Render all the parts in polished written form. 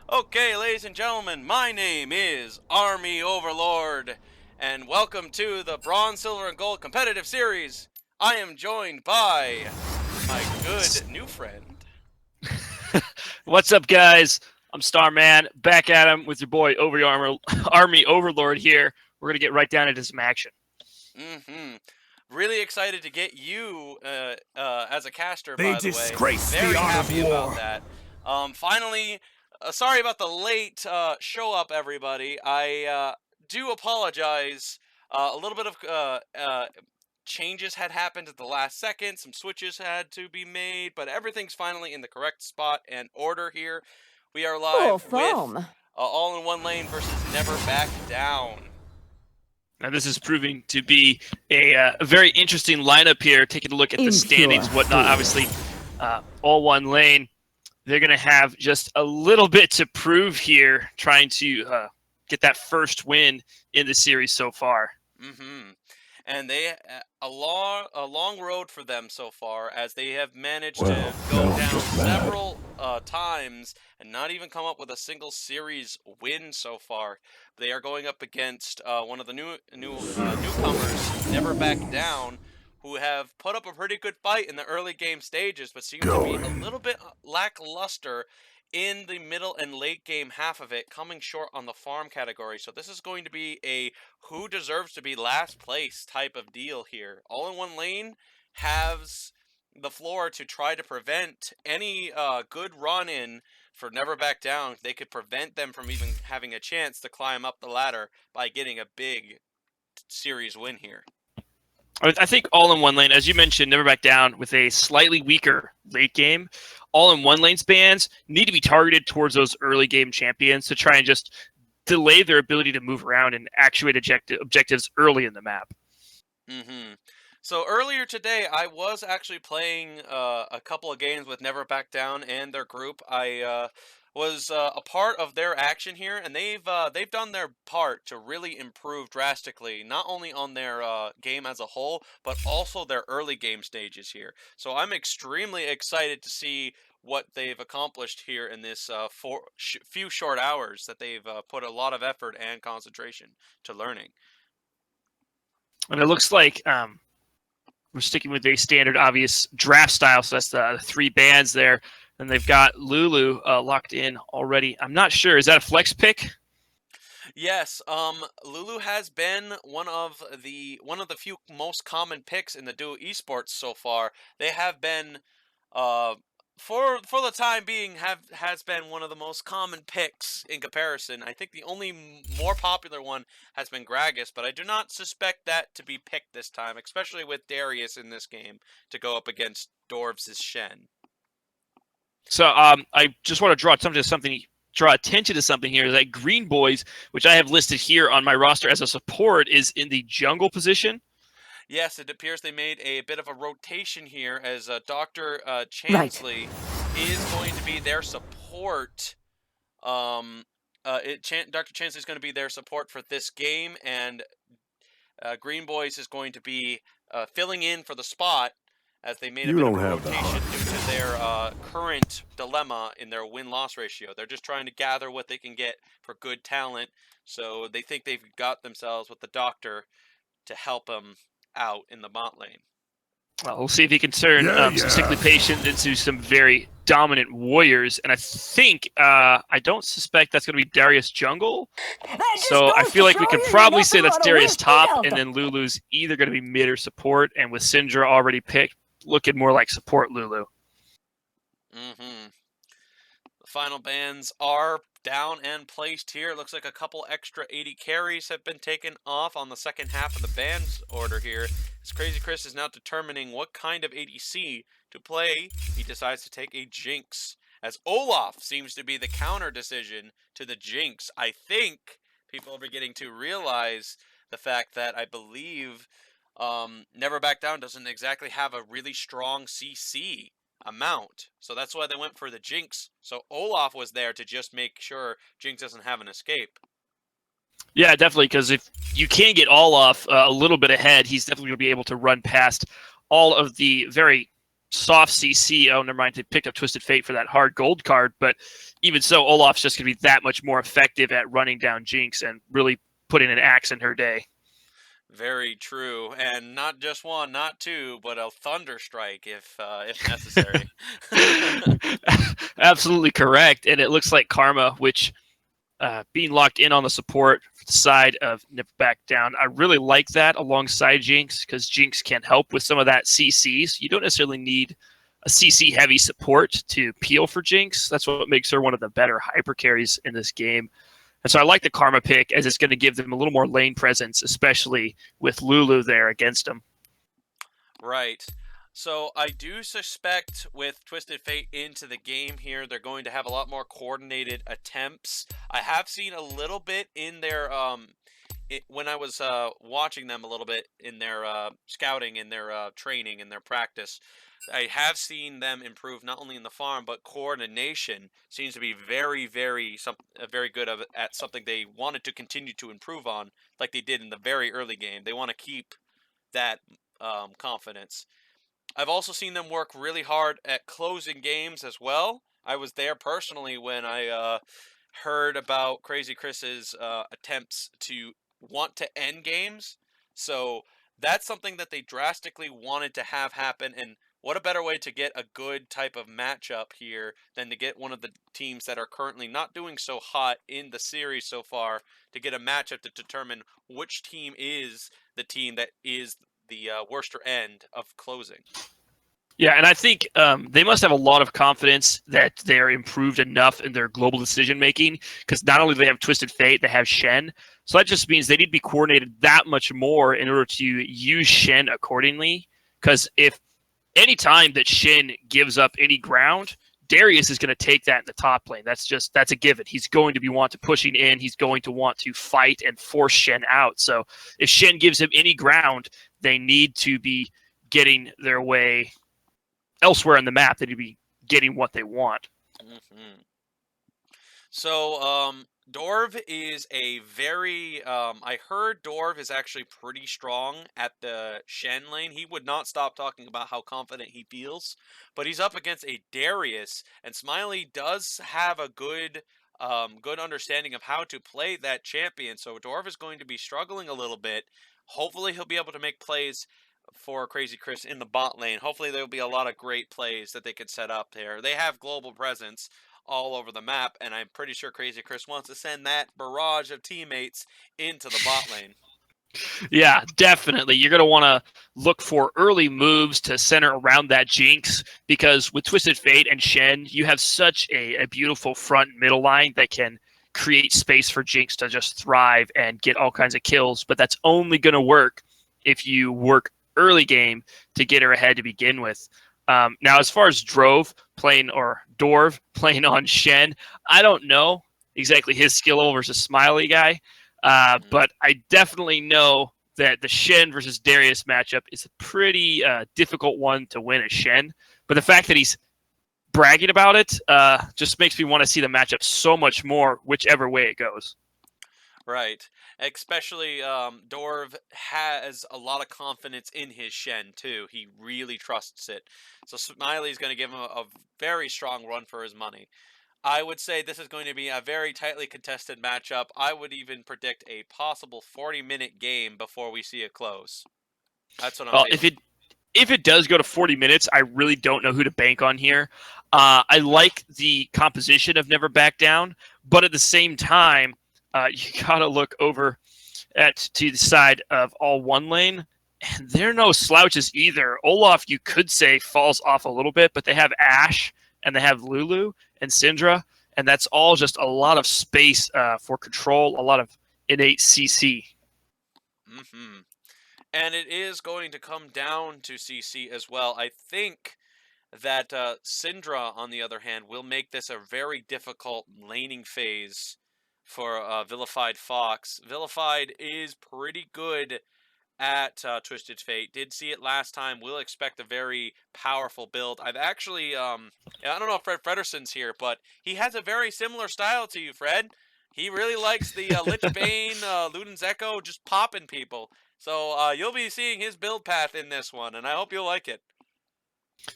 Okay, ladies and gentlemen, my name is Army Overlord, and welcome to the Bronze, Silver, and Gold competitive series. I am joined by my good new friend. What's up, guys? I'm Starman, back at him with your boy Army Overlord here. We're gonna get right down into some action. Really excited to get you as a caster, They by the way. disgrace the Very art of happy about war. that. Finally, sorry about the late show up, everybody. I do apologize. A little bit of changes had happened at the last second. Some switches had to be made, but everything's finally in the correct spot and order here. We are Cool live with foam. AllOneLane versus NeverBackDown. Now, this is proving to be a very interesting lineup here. Taking a look at the standings, whatnot. Obviously, all one lane. They're gonna have just a little bit to prove here, trying to get that first win in the series so far. And they a long road for them so far, as they have managed to go down several times and not even come up with a single series win so far. They are going up against one of the newcomers, NeverBackDown, who have put up a pretty good fight in the early game stages, but seem to be a little bit lackluster in the middle and late game half of it, coming short on the farm category. So this is going to be a who deserves to be last place type of deal here. All in one lane has the floor to try to prevent any good run in for NeverBackDown. They could prevent them from even having a chance to climb up the ladder by getting a big series win here. I think all in one lane, as you mentioned, NeverBackDown with a slightly weaker late game. All in one lane's bans need to be targeted towards those early game champions to try and just delay their ability to move around and actuate objectives early in the map. So earlier today, I was actually playing a couple of games with NeverBackDown and their group. I was a part of their action here, and they've done their part to really improve drastically, not only on their game as a whole, but also their early game stages here. So I'm extremely excited to see what they've accomplished here in this few short hours that they've put a lot of effort and concentration to learning. And it looks like we're sticking with a standard, obvious draft style. So that's the three bans there. And they've got Lulu locked in already. I'm not sure. Is that a flex pick? Yes, Lulu has been one of the few most common picks in the duo esports so far. They have been for the time being has been one of the most common picks in comparison. I think the only more popular one has been Gragas, but I do not suspect that to be picked this time, especially with Darius in this game to go up against Dorv's Shen. So I just want to draw attention to something here. That Green Boys, which I have listed here on my roster as a support, is in the jungle position. Yes, it appears they made a bit of a rotation here, as Dr. Chansley is going to be their support. Dr. Chansley is going to be their support for this game, and Green Boys is going to be filling in for the spot, as they made a bit of a rotation due to their current dilemma in their win-loss ratio. They're just trying to gather what they can get for good talent, so they think they've got themselves with the Doctor to help them out in the bot lane. Well, we'll see if he can turn some sickly patients into some very dominant warriors. And I think, I don't suspect that's going to be Darius jungle. So I feel like we could probably say that's Darius top, and then Lulu's either going to be mid or support. And with Syndra already picked, looking more like support Lulu. The final bans are down and placed here. It looks like a couple extra 80 carries have been taken off on the second half of the bans order here. As Crazy Chris is now determining what kind of ADC to play. He decides to take a Jinx, as Olaf seems to be the counter decision to the Jinx. I think people are beginning to realize the fact that I believe NeverBackDown doesn't exactly have a really strong CC amount, so that's why they went for the Jinx. So Olaf was there to just make sure Jinx doesn't have an escape. Yeah, definitely, because if you can get Olaf a little bit ahead, he's definitely going to be able to run past all of the very soft CC. Oh, never mind. They picked up Twisted Fate for that hard gold card, but even so, Olaf's just going to be that much more effective at running down Jinx and really putting an axe in her day. Very true, and not just one, not two, but a thunder strike if necessary. Absolutely correct. And it looks like Karma, which being locked in on the support side of NeverBackDown, I really like that alongside Jinx because Jinx can help with some of that CCs. You don't necessarily need a CC heavy support to peel for Jinx. That's what makes her one of the better hyper carries in this game. And so I like the Karma pick as it's going to give them a little more lane presence, especially with Lulu there against them. Right. So I do suspect with Twisted Fate into the game here, they're going to have a lot more coordinated attempts. I have seen a little bit in their when I was watching them a little bit in their scouting, in their training, in their practice. I have seen them improve not only in the farm but coordination seems to be very good at something they wanted to continue to improve on, like they did in the very early game. They want to keep that confidence. I've also seen them work really hard at closing games as well. I was there personally when I heard about Crazy Chris's attempts to want to end games. So that's something that they drastically wanted to have happen. And what a better way to get a good type of matchup here than to get one of the teams that are currently not doing so hot in the series so far to get a matchup to determine which team is the team that is the worster end of closing. Yeah, and I think they must have a lot of confidence that they're improved enough in their global decision making because not only do they have Twisted Fate, they have Shen. So that just means they need to be coordinated that much more in order to use Shen accordingly. Because if any time that Shen gives up any ground, Darius is going to take that in the top lane. That's a given. He's going to be want to pushing in. He's going to want to fight and force Shen out. So if Shen gives him any ground, they need to be getting their way elsewhere on the map. They need to be getting what they want. Mm-hmm. So, Dorv is a very, I heard Dorv is actually pretty strong at the Shen lane. He would not stop talking about how confident he feels, but he's up against a Darius, and Smiley does have a good understanding of how to play that champion. So Dorv is going to be struggling a little bit. Hopefully he'll be able to make plays for Crazy Chris in the bot lane. Hopefully there'll be a lot of great plays that they could set up there. They have global presence all over the map, and I'm pretty sure Crazy Chris wants to send that barrage of teammates into the bot lane. Yeah, definitely. You're going to want to look for early moves to center around that Jinx because with Twisted Fate and Shen, you have such a beautiful front and middle line that can create space for Jinx to just thrive and get all kinds of kills. But that's only going to work if you work early game to get her ahead to begin with. Now, as far as Dorv playing on Shen, I don't know exactly his skill level versus Smiley guy. But I definitely know that the Shen versus Darius matchup is a pretty difficult one to win as Shen. But the fact that he's bragging about it just makes me want to see the matchup so much more, whichever way it goes. Right. Especially Dorv has a lot of confidence in his Shen, too. He really trusts it. So Smiley's going to give him a very strong run for his money. I would say this is going to be a very tightly contested matchup. I would even predict a possible 40-minute game before we see it close. That's what I'm feeling. If it does go to 40 minutes, I really don't know who to bank on here. I like the composition of NeverBackDown, but at the same time, you gotta look over to the side of AllOneLane, and they're no slouches either. Olaf, you could say, falls off a little bit, but they have Ashe and they have Lulu and Syndra, and that's all just a lot of space for control, a lot of innate CC. Mm-hmm. And it is going to come down to CC as well. I think that Syndra, on the other hand, will make this a very difficult laning phase for Vilified Fox. Vilified is pretty good at Twisted Fate. Did see it last time. Will expect a very powerful build. I've actually, I don't know if Fred Frederson's here, but he has a very similar style to you, Fred. He really likes the Lich Bane, Luden's Echo, just popping people. So you'll be seeing his build path in this one, and I hope you'll like it.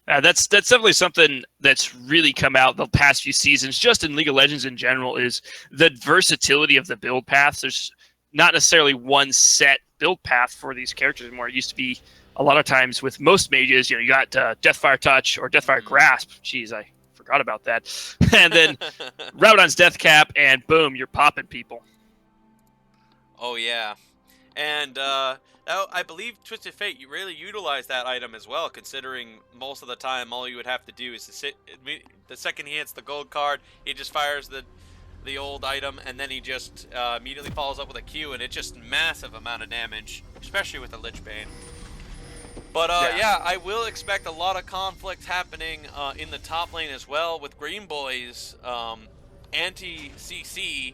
That's definitely something that's really come out the past few seasons, just in League of Legends in general, is the versatility of the build paths. There's not necessarily one set build path for these characters anymore. It used to be a lot of times with most mages, you got Deathfire Touch or Deathfire Grasp. Jeez, I forgot about that. And then Rabadon's Death Cap, and boom, you're popping people. Oh yeah, and I believe Twisted Fate, you really utilize that item as well, considering most of the time all you would have to do is to sit. The second he hits the gold card, he just fires the old item, and then he just immediately follows up with a Q, and it's just massive amount of damage, especially with the Lich Bane. But yeah, I will expect a lot of conflict happening in the top lane as well with Green Boy's anti-CC.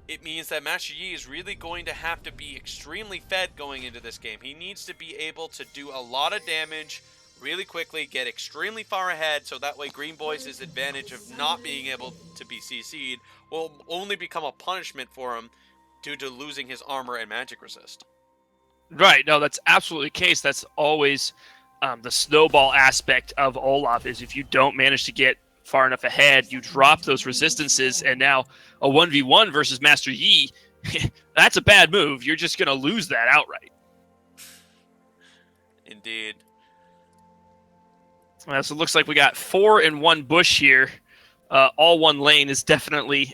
It means that Master Yi is really going to have to be extremely fed going into this game. He needs to be able to do a lot of damage really quickly, get extremely far ahead, so that way Green Boy's advantage of not being able to be CC'd will only become a punishment for him due to losing his armor and magic resist. Right, no, that's absolutely the case. That's always the snowball aspect of Olaf, is if you don't manage to get far enough ahead, you drop those resistances, and now a 1v1 versus Master Yi, that's a bad move. You're just going to lose that outright. Indeed. So it looks like we got 4 in 1 bush here. AllOneLane is definitely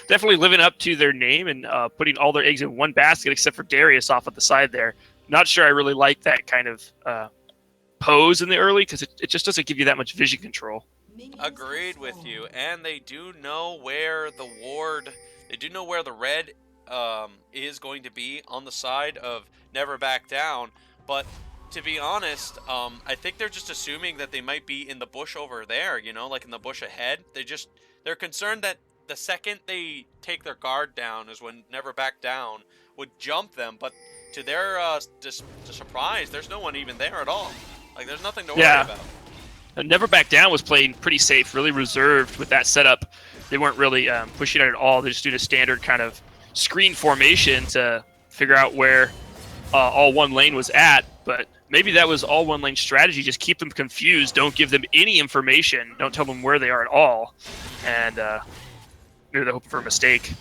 definitely living up to their name and putting all their eggs in one basket, except for Darius off at the side there. Not sure I really like that kind of pose in the early, because it just doesn't give you that much vision control. Agreed with you, and they do know where the ward, they do know where the red is going to be on the side of NeverBackDown, but to be honest, I think they're just assuming that they might be in the bush over there, like in the bush ahead. They're concerned that the second they take their guard down is when NeverBackDown would jump them, but to their surprise, there's no one even there at all. Like, there's nothing to worry about. NeverBackDown was playing pretty safe, really reserved with that setup. They weren't really pushing it at all. They just did a standard kind of screen formation to figure out where AllOneLane was at. But maybe that was AllOneLane's strategy. Just keep them confused. Don't give them any information. Don't tell them where they are at all. And maybe they're hoping for a mistake.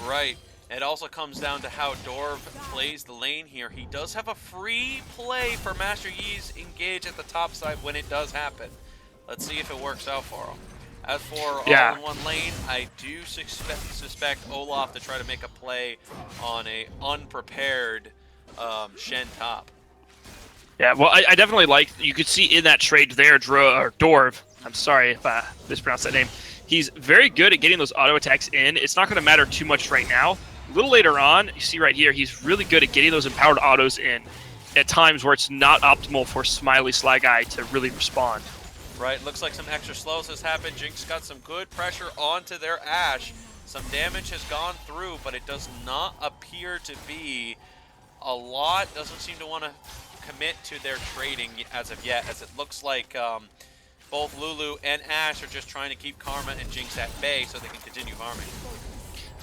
Right. It also comes down to how Dorv plays the lane here. He does have a free play for Master Yi's engage at the top side when it does happen. Let's see if it works out for him. As for AllOneLane, I do suspect Olaf to try to make a play on a unprepared Shen top. Yeah, well, I definitely like, you could see in that trade there, Dorv, I'm sorry if I mispronounced that name, he's very good at getting those auto attacks in. It's not going to matter too much right now. A little later on, you see right here, he's really good at getting those empowered autos in at times where it's not optimal for Smiley Sly Guy to really respond. Right, looks like some extra slows has happened. Jinx got some good pressure onto their Ashe. Some damage has gone through, but it does not appear to be a lot. Doesn't seem to want to commit to their trading as of yet, as it looks like both Lulu and Ashe are just trying to keep Karma and Jinx at bay so they can continue farming.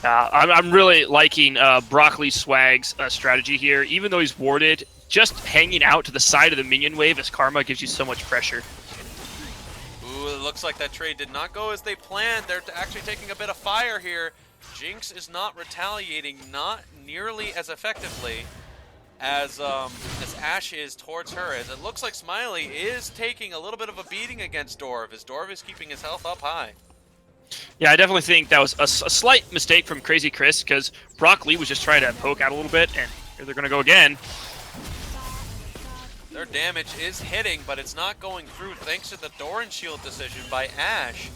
I'm really liking Broccoli Swag's strategy here. Even though he's warded, just hanging out to the side of the minion wave as Karma gives you so much pressure. Ooh, it looks like that trade did not go as they planned. They're actually taking a bit of fire here. Jinx is not retaliating, not nearly as effectively as Ashe is towards her. As it looks like Smiley is taking a little bit of a beating against Dorv, as Dorv is keeping his health up high. Yeah, I definitely think that was a slight mistake from Crazy Chris, because Brock Lee was just trying to poke out a little bit, and here they're going to go again. Their damage is hitting, but it's not going through thanks to the Doran Shield decision by Ashe.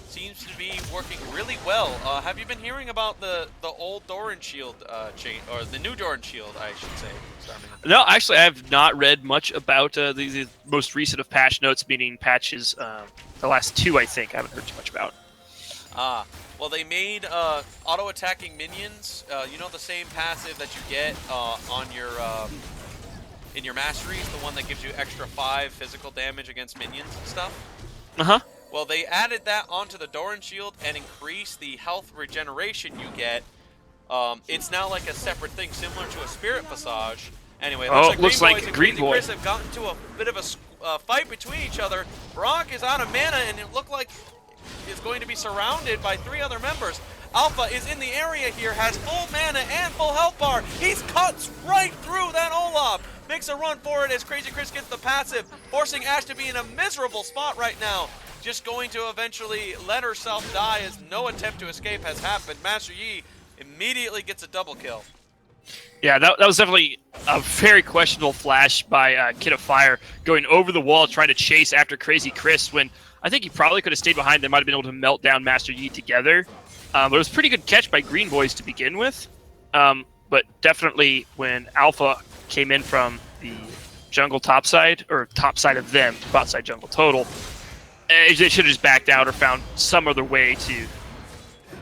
Seems to be working really well. Have you been hearing about the old Doran Shield change, or the new Doran Shield, I should say? No, actually, I have not read much about the most recent of patch notes, meaning patches, the last 2, I think. I haven't heard too much about. Well, they made auto-attacking minions, you know, the same passive that you get on your in your masteries, the one that gives you extra 5 physical damage against minions and stuff. Uh-huh. Well, they added that onto the Doran Shield and increased the health regeneration you get. It's now like a separate thing, similar to a Spirit Passage. Anyway, it looks like Green Boys and Crazy Chris have gotten to a bit of fight between each other. Brock is out of mana, and it looked like is going to be surrounded by 3 other members. Alpha is in the area here, has full mana and full health bar. He's cuts right through that Olaf. Makes a run for it as Crazy Chris gets the passive, forcing Ash to be in a miserable spot right now. Just going to eventually let herself die as no attempt to escape has happened. Master Yi immediately gets a double kill. Yeah, that was definitely a very questionable flash by Kid of Fire, going over the wall trying to chase after Crazy Chris when I think he probably could have stayed behind. They might have been able to melt down Master Yi together. But it was a pretty good catch by Green Boys to begin with. But definitely when Alpha came in from the jungle topside, or topside of them, bot-side jungle total, they should have just backed out or found some other way to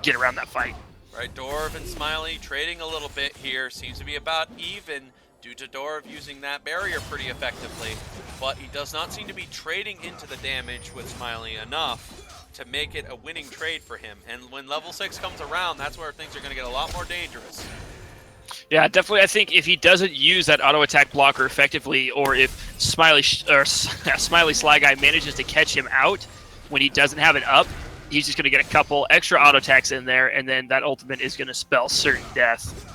get around that fight. Right, Dorv and Smiley trading a little bit here. Seems to be about even due to Dorv using that barrier pretty effectively. But he does not seem to be trading into the damage with Smiley enough to make it a winning trade for him. And when level 6 comes around, that's where things are going to get a lot more dangerous. Yeah, definitely. I think if he doesn't use that auto attack blocker effectively, or if Smiley Sly Guy manages to catch him out when he doesn't have it up, he's just going to get a couple extra auto attacks in there, and then that ultimate is going to spell certain death.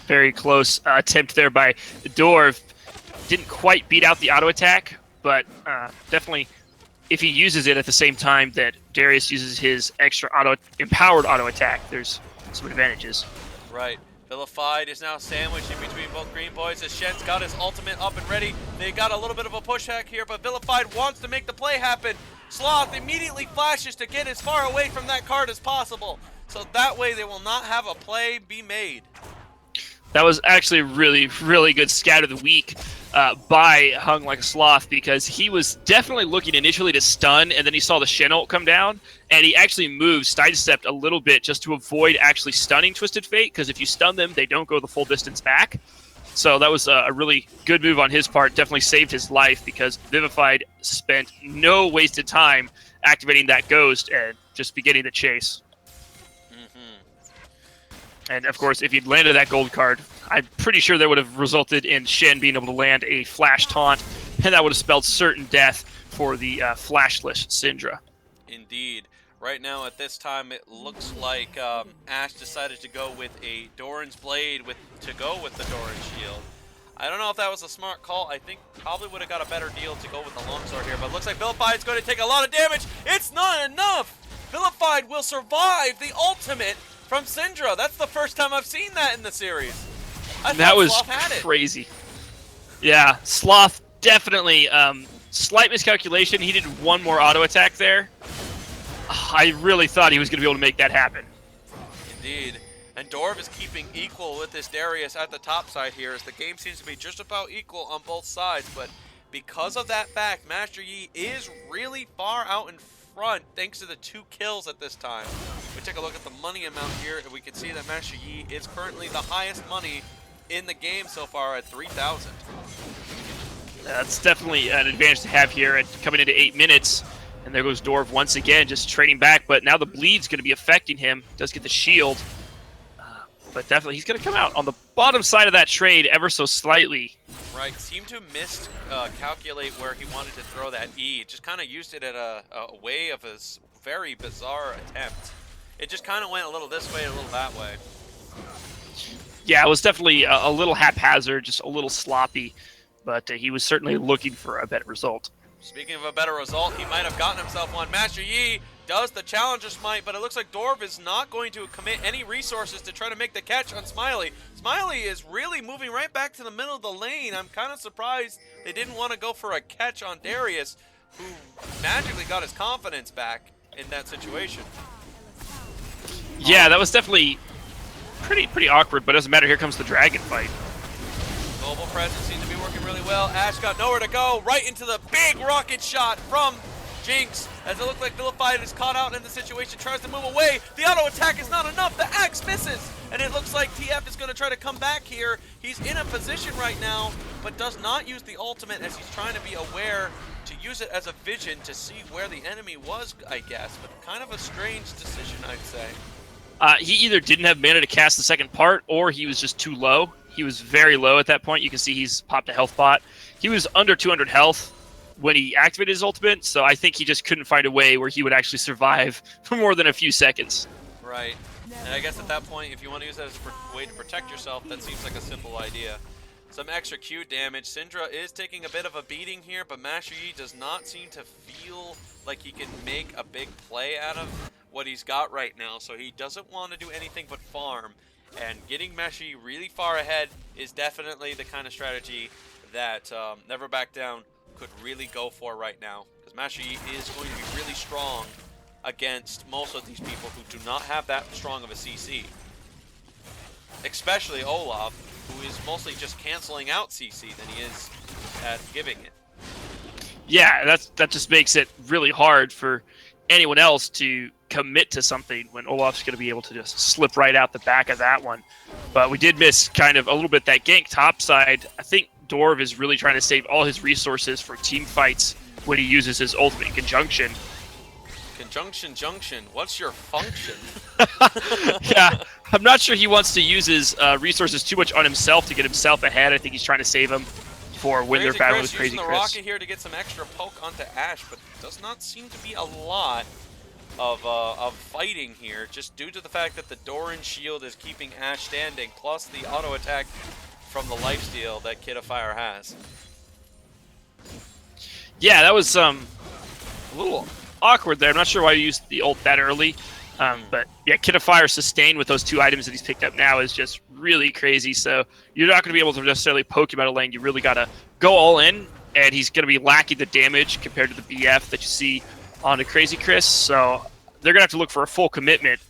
Very close attempt there by Dorv. Didn't quite beat out the auto attack, but definitely if he uses it at the same time that Darius uses his extra empowered auto attack, there's some advantages. Right. Vilified is now sandwiched in between both Green Boys as Shen's got his ultimate up and ready. They got a little bit of a push hack here, but Vilified wants to make the play happen. Sloth immediately flashes to get as far away from that card as possible, so that way they will not have a play be made. That was actually a really, really good scout of the week by Hung Like a Sloth, because he was definitely looking initially to stun, and then he saw the Shen ult come down, and he actually moved, sidestepped a little bit just to avoid actually stunning Twisted Fate, because if you stun them, they don't go the full distance back. So that was a really good move on his part, definitely saved his life, because Vivified spent no wasted time activating that Ghost and just beginning the chase. And, of course, if you'd landed that gold card, I'm pretty sure that would have resulted in Shen being able to land a flash taunt, and that would have spelled certain death for the flashless Syndra. Indeed. Right now, at this time, it looks like Ash decided to go with a Doran's Blade to go with the Doran's Shield. I don't know if that was a smart call. I think probably would have got a better deal to go with the Longsword here, but it looks like Vilified is going to take a lot of damage. It's not enough! Vilified will survive the ultimate from Syndra. That's the first time I've seen that in the series. That was crazy. Yeah, Sloth definitely, slight miscalculation. He did one more auto attack there. I really thought he was going to be able to make that happen. Indeed. And Dorv is keeping equal with this Darius at the top side here, as the game seems to be just about equal on both sides. But because of that fact, Master Yi is really far out in front thanks to the 2 kills at this time. We take a look at the money amount here, and we can see that Master Yi is currently the highest money in the game so far at 3,000. That's definitely an advantage to have here at coming into 8 minutes. And there goes Dorv once again, just trading back. But now the bleed's going to be affecting him. Does get the shield. But definitely he's going to come out on the bottom side of that trade ever so slightly. Right, seemed to miscalculate where he wanted to throw that E. Just kind of used it at a way of a very bizarre attempt. It just kind of went a little this way, a little that way. Yeah, it was definitely a little haphazard, just a little sloppy. But he was certainly looking for a better result. Speaking of a better result, he might have gotten himself one. Master Yi does the Challenger Smite, but it looks like Dorv is not going to commit any resources to try to make the catch on Smiley. Smiley is really moving right back to the middle of the lane. I'm kind of surprised they didn't want to go for a catch on Darius, who magically got his confidence back in that situation. Yeah, that was definitely pretty awkward, but it doesn't matter. Here comes the dragon fight. Global presence seems to be working really well. Ash got nowhere to go, right into the big rocket shot from Jinx, as it looks like Vilified is caught out in the situation, tries to move away. The auto attack is not enough. The axe misses, and it looks like TF is going to try to come back here. He's in a position right now, but does not use the ultimate, as he's trying to be aware to use it as a vision to see where the enemy was, I guess. But kind of a strange decision, I'd say. He either didn't have mana to cast the second part, or he was just too low. He was very low at that point. You can see he's popped a health bot. He was under 200 health when he activated his ultimate, so I think he just couldn't find a way where he would actually survive for more than a few seconds. Right. And I guess at that point, if you want to use that as a way to protect yourself, that seems like a simple idea. Some extra Q damage. Syndra is taking a bit of a beating here, but Master Yi does not seem to feel like he can make a big play out of what he's got right now, so he doesn't want to do anything but farm. And getting Master Yi really far ahead is definitely the kind of strategy that NeverBackDown could really go for right now, because Master Yi is going to be really strong against most of these people who do not have that strong of a CC. Especially Olaf, who is mostly just canceling out CC than he is at giving it. Yeah, that just makes it really hard for anyone else to commit to something when Olaf's going to be able to just slip right out the back of that one. But we did miss kind of a little bit that gank topside. I think Dorv is really trying to save all his resources for team fights when he uses his ultimate in conjunction. Conjunction junction, what's your function? Yeah, I'm not sure he wants to use his resources too much on himself to get himself ahead. I think he's trying to save them for when they're battling with Crazy using Chris. the rocket here to get some extra poke onto Ashe, but does not seem to be a lot of fighting here, just due to the fact that the Doran shield is keeping Ashe standing, plus the auto attack from the lifesteal that Kid of Fire has. Yeah, that was a little awkward there. I'm not sure why you used the ult that early. But yeah, Kid of Fire sustained with those 2 items that he's picked up now is just really crazy. So you're not going to be able to necessarily poke him out of lane. You really got to go all in, and he's going to be lacking the damage compared to the BF that you see on a Crazy Chris. So they're going to have to look for a full commitment.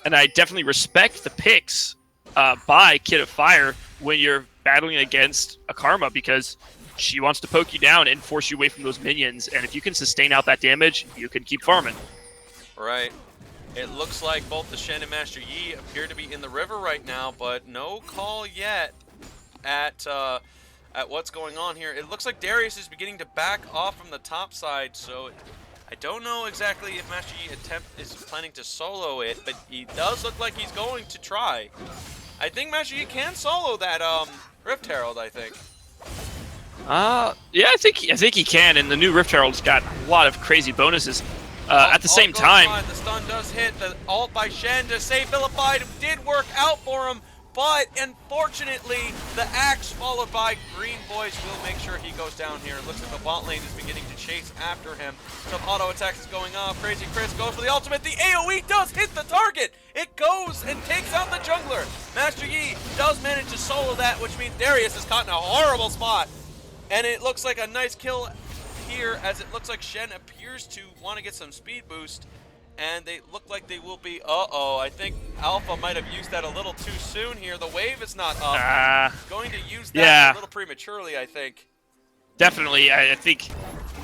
And I definitely respect the picks by Kid of Fire when you're battling against a Karma, because she wants to poke you down and force you away from those minions. And if you can sustain out that damage, you can keep farming. Right. It looks like both the Shen and Master Yi appear to be in the river right now, but no call yet at what's going on here. It looks like Darius is beginning to back off from the top side, so I don't know exactly if Master Yi is planning to solo it, but he does look like he's going to try. I think Master Yi can solo that Rift Herald, I think. Yeah, I think he can, and the new Rift Herald's got a lot of crazy bonuses. At the same time, the stun does hit. The ult by Shen to save Vilified did work out for him, but unfortunately, the axe followed by Green Boys will make sure he goes down here. It looks like the bot lane is beginning to chase after him. Some auto attacks is going off. Crazy Chris goes for the ultimate. The AoE does hit the target. It goes and takes out the jungler. Master Yi does manage to solo that, which means Darius is caught in a horrible spot. And it looks like a nice kill here, as it looks like Shen appears to want to get some speed boost, and they look like they will be. I think Alpha might have used that a little too soon here. The wave is not up. Going to use that a little prematurely, I think. Definitely. I think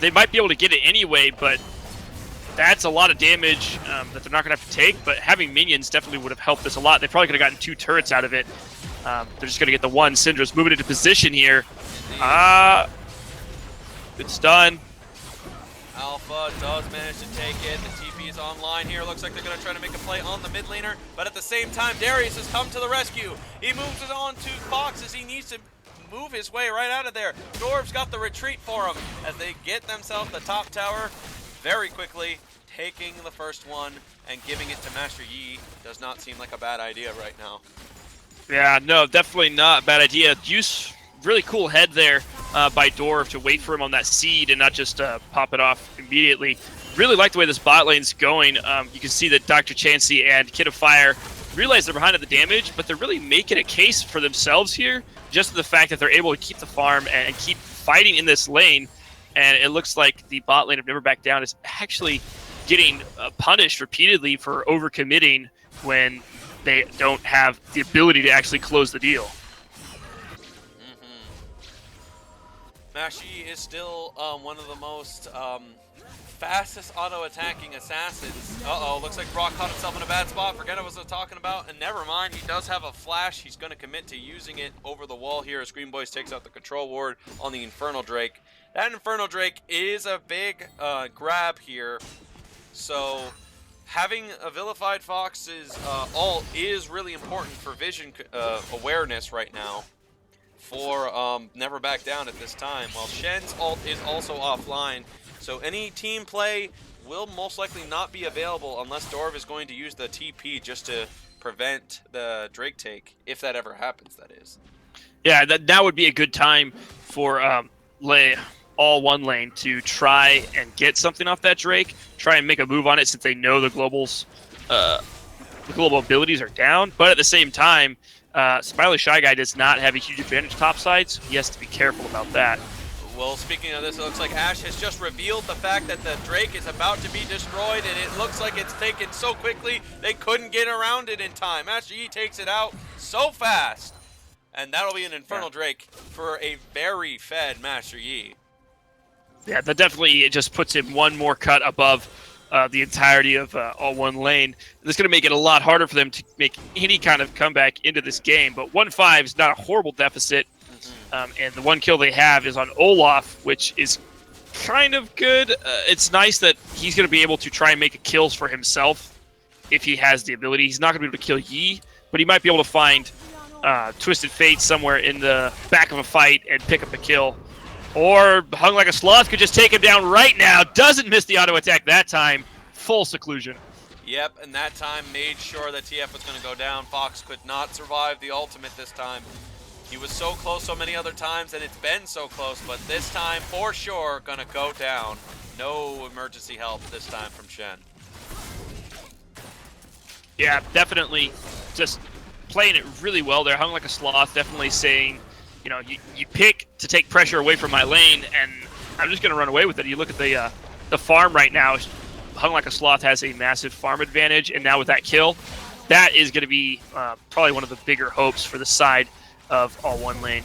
they might be able to get it anyway, but that's a lot of damage that they're not going to have to take, but having minions definitely would have helped this a lot. They probably could have gotten 2 turrets out of it. They're just going to get the one. Syndra's moving into position here. Good stun. Alpha does manage to take it. The TP is online here. Looks like they're going to try to make a play on the mid laner, but at the same time, Darius has come to the rescue. He moves it on to Fox as he needs to move his way right out of there. Dorv's got the retreat for him as they get themselves the top tower very quickly, taking the first one and giving it to Master Yi. Does not seem like a bad idea right now. Yeah, no, definitely not a bad idea. Use really cool head there by Dorv to wait for him on that seed and not just pop it off immediately. Really like the way this bot lane's going. You can see that Dr. Chansey and Kid of Fire realize they're behind on the damage, but they're really making a case for themselves here, just the fact that they're able to keep the farm and keep fighting in this lane. And it looks like the bot lane of NeverBackDown is actually getting punished repeatedly for overcommitting when they don't have the ability to actually close the deal. Master Yi is still one of the most fastest auto-attacking assassins. Looks like Brock caught himself in a bad spot. Forget what I was talking about, and never mind, he does have a flash. He's going to commit to using it over the wall here as Green Boys takes out the control ward on the Infernal Drake. That Infernal Drake is a big grab here, so having a Vilified Fox's ult is really important for vision awareness right now. for Never Back Down at this time, while Shen's ult is also offline. So any team play will most likely not be available unless Dorv is going to use the TP just to prevent the Drake take, if that ever happens, that is. Yeah, that would be a good time for AllOneLane to try and get something off that Drake, try and make a move on it since they know the global abilities are down. But at the same time, Smiley Shy Guy does not have a huge advantage topside, so he has to be careful about that. Well, speaking of this, it looks like Ash has just revealed the fact that the Drake is about to be destroyed, and it looks like it's taken so quickly they couldn't get around it in time. Master Yi takes it out so fast, and that'll be an Infernal Drake for a very fed Master Yi. Yeah, that definitely just puts him one more cut above the entirety of AllOneLane. This is going to make it a lot harder for them to make any kind of comeback into this game, but 1-5 is not a horrible deficit. And the one kill they have is on Olaf, which is kind of good. It's nice that he's going to be able to try and make kills for himself if he has the ability. He's not going to be able to kill Yi, but he might be able to find Twisted Fate somewhere in the back of a fight and pick up a kill. Or Hung Like a Sloth could just take him down right now. Doesn't miss the auto attack that time. Full seclusion. Yep, and that time made sure that TF was going to go down. Fox could not survive the ultimate this time. He was so close so many other times, and it's been so close, but this time, for sure, gonna go down. No emergency help this time from Shen. Yeah, definitely just playing it really well there. Hung Like a Sloth, definitely saying, you know, you pick to take pressure away from my lane, and I'm just gonna run away with it. You look at the farm right now, Hung Like a Sloth has a massive farm advantage, and now with that kill, that is gonna be probably one of the bigger hopes for the side of AllOneLane.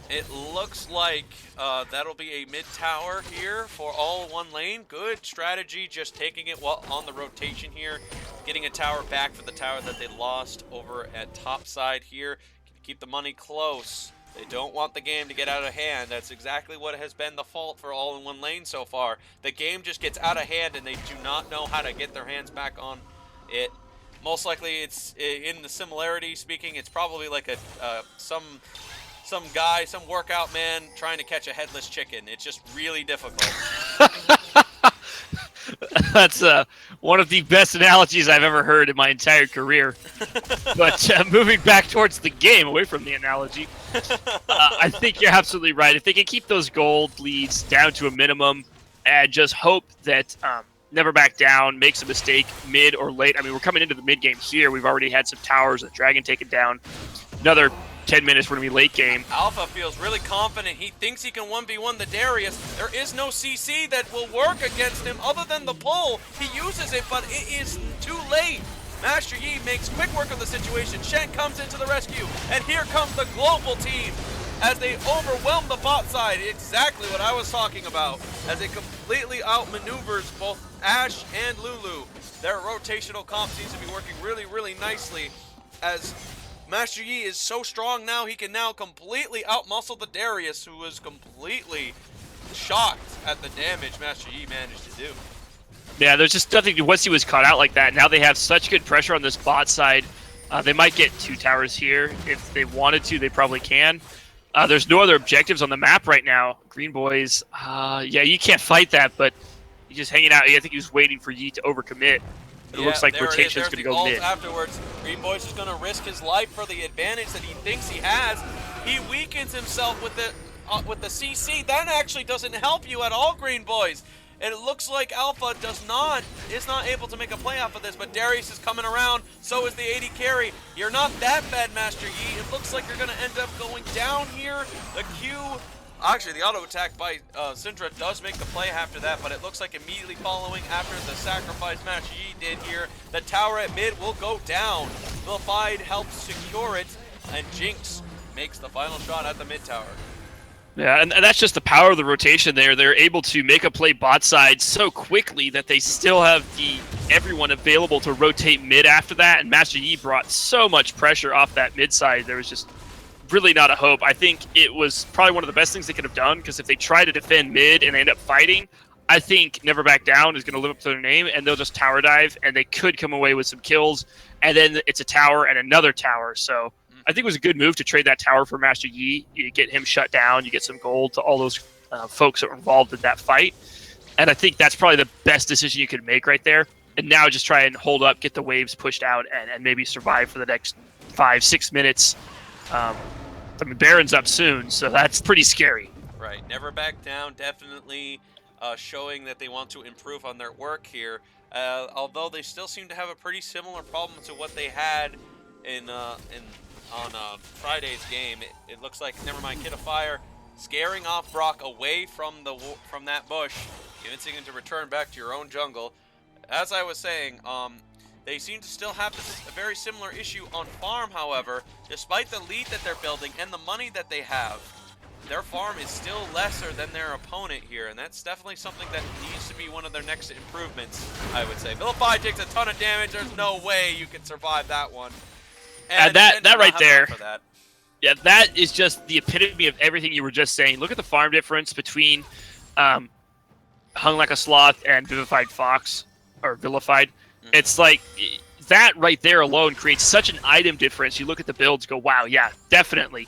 It looks like that'll be a mid tower here for AllOneLane. Good strategy, just taking it on the rotation here, getting a tower back for the tower that they lost over at top side here. Keep the money close. They don't want the game to get out of hand. That's exactly what has been the fault for AllOneLane so far. The game just gets out of hand and they do not know how to get their hands back on it. Most likely, it's in the similarity speaking, it's probably like some guy, some workout man trying to catch a headless chicken. It's just really difficult. That's one of the best analogies I've ever heard in my entire career. But moving back towards the game, away from the analogy, I think you're absolutely right. If they can keep those gold leads down to a minimum and just hope that Never Back Down makes a mistake mid or late. I mean, we're coming into the mid game here. We've already had some towers, a dragon taken down. Another 10 minutes, we're going to be late game. Alpha feels really confident. He thinks he can 1v1 the Darius. There is no CC that will work against him other than the pull. He uses it, but it is too late. Master Yi makes quick work of the situation. Shen comes into the rescue, and here comes the global team as they overwhelm the bot side. Exactly what I was talking about, as it completely outmaneuvers both Ash and Lulu. Their rotational comp seems to be working really, really nicely, as Master Yi is so strong now, he can now completely outmuscle the Darius, who was completely shocked at the damage Master Yi managed to do. Yeah, there's just nothing, once he was caught out like that, now they have such good pressure on this bot side. They might get 2 towers here. If they wanted to, they probably can. There's no other objectives on the map right now. Green Boys, yeah, you can't fight that, but he's just hanging out. I think he was waiting for Yi to overcommit. It looks like rotation's going to go mid. Afterwards, Green Boys is going to risk his life for the advantage that he thinks he has. He weakens himself with the CC. That actually doesn't help you at all, Green Boys. And it looks like Alpha is not able to make a play off of this, but Darius is coming around, so is the AD carry. You're not that bad, Master Yi. It looks like you're going to end up going down here. The Q, actually the auto attack by Syndra does make the play after that, but it looks like immediately following after the sacrifice Master Yi did here, the tower at mid will go down. Vilified helps secure it, and Jinx makes the final shot at the mid tower. Yeah, and that's just the power of the rotation there. They're able to make a play bot side so quickly that they still have everyone available to rotate mid after that, and Master Yi brought so much pressure off that mid side. There was just really not a hope. I think it was probably one of the best things they could have done, because if they try to defend mid and end up fighting, I think Never Back Down is going to live up to their name, and they'll just tower dive, and they could come away with some kills, and then it's a tower and another tower. So I think it was a good move to trade that tower for Master Yi. You get him shut down, you get some gold to all those folks that were involved in that fight, and I think that's probably the best decision you could make right there. And now just try and hold up, get the waves pushed out, and maybe survive for the next 5-6 minutes. I mean, Baron's up soon, so that's pretty scary. Right. Never Back Down, definitely showing that they want to improve on their work here. Although they still seem to have a pretty similar problem to what they had on Friday's game. It looks like Nevermind Kid of Fire scaring off Brock away from that bush, convincing him to return back to your own jungle. As I was saying, they seem to still have a very similar issue on farm, however. Despite the lead that they're building and the money that they have, their farm is still lesser than their opponent here, and that's definitely something that needs to be one of their next improvements, I would say. Vilify takes a ton of damage. There's no way you can survive that one. And that right there. For that. Yeah, that is just the epitome of everything you were just saying. Look at the farm difference between Hung Like a Sloth and Vivified Fox, or Vilified. Mm-hmm. It's like, that right there alone creates such an item difference. You look at the builds, go, wow, yeah, definitely.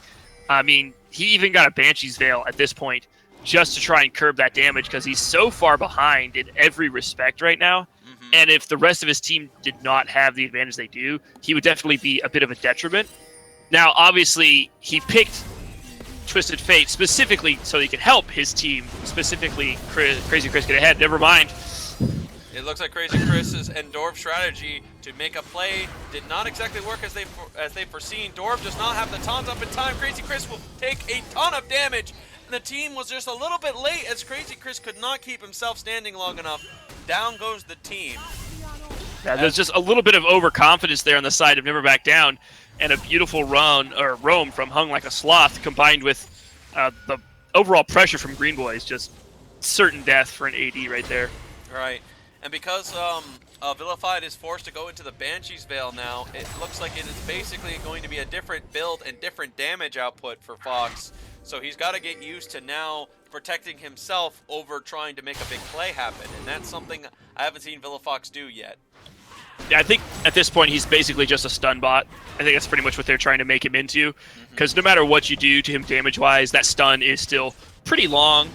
I mean, he even got a Banshee's Veil at this point just to try and curb that damage because he's so far behind in every respect right now. Mm-hmm. And if the rest of his team did not have the advantage they do, he would definitely be a bit of a detriment. Now, obviously, he picked Twisted Fate specifically so he could help his team, specifically Crazy Chris get ahead. Never mind. It looks like Crazy Chris's and Dorv's strategy to make a play did not exactly work as they foreseen. Dorv does not have the taunts up in time. Crazy Chris will take a ton of damage, and the team was just a little bit late as Crazy Chris could not keep himself standing long enough. Down goes the team. Yeah, there's just a little bit of overconfidence there on the side of Never Back Down, and a beautiful roam from Hung Like a Sloth combined with the overall pressure from Green Boys. Just certain death for an AD right there. Right. And because Vilified is forced to go into the Banshee's Veil now, it looks like it is basically going to be a different build and different damage output for Fox. So he's got to get used to now protecting himself over trying to make a big play happen. And that's something I haven't seen Vilifox do yet. Yeah, I think at this point he's basically just a stun bot. I think that's pretty much what they're trying to make him into. Because no matter what you do to him damage-wise, that stun is still pretty long.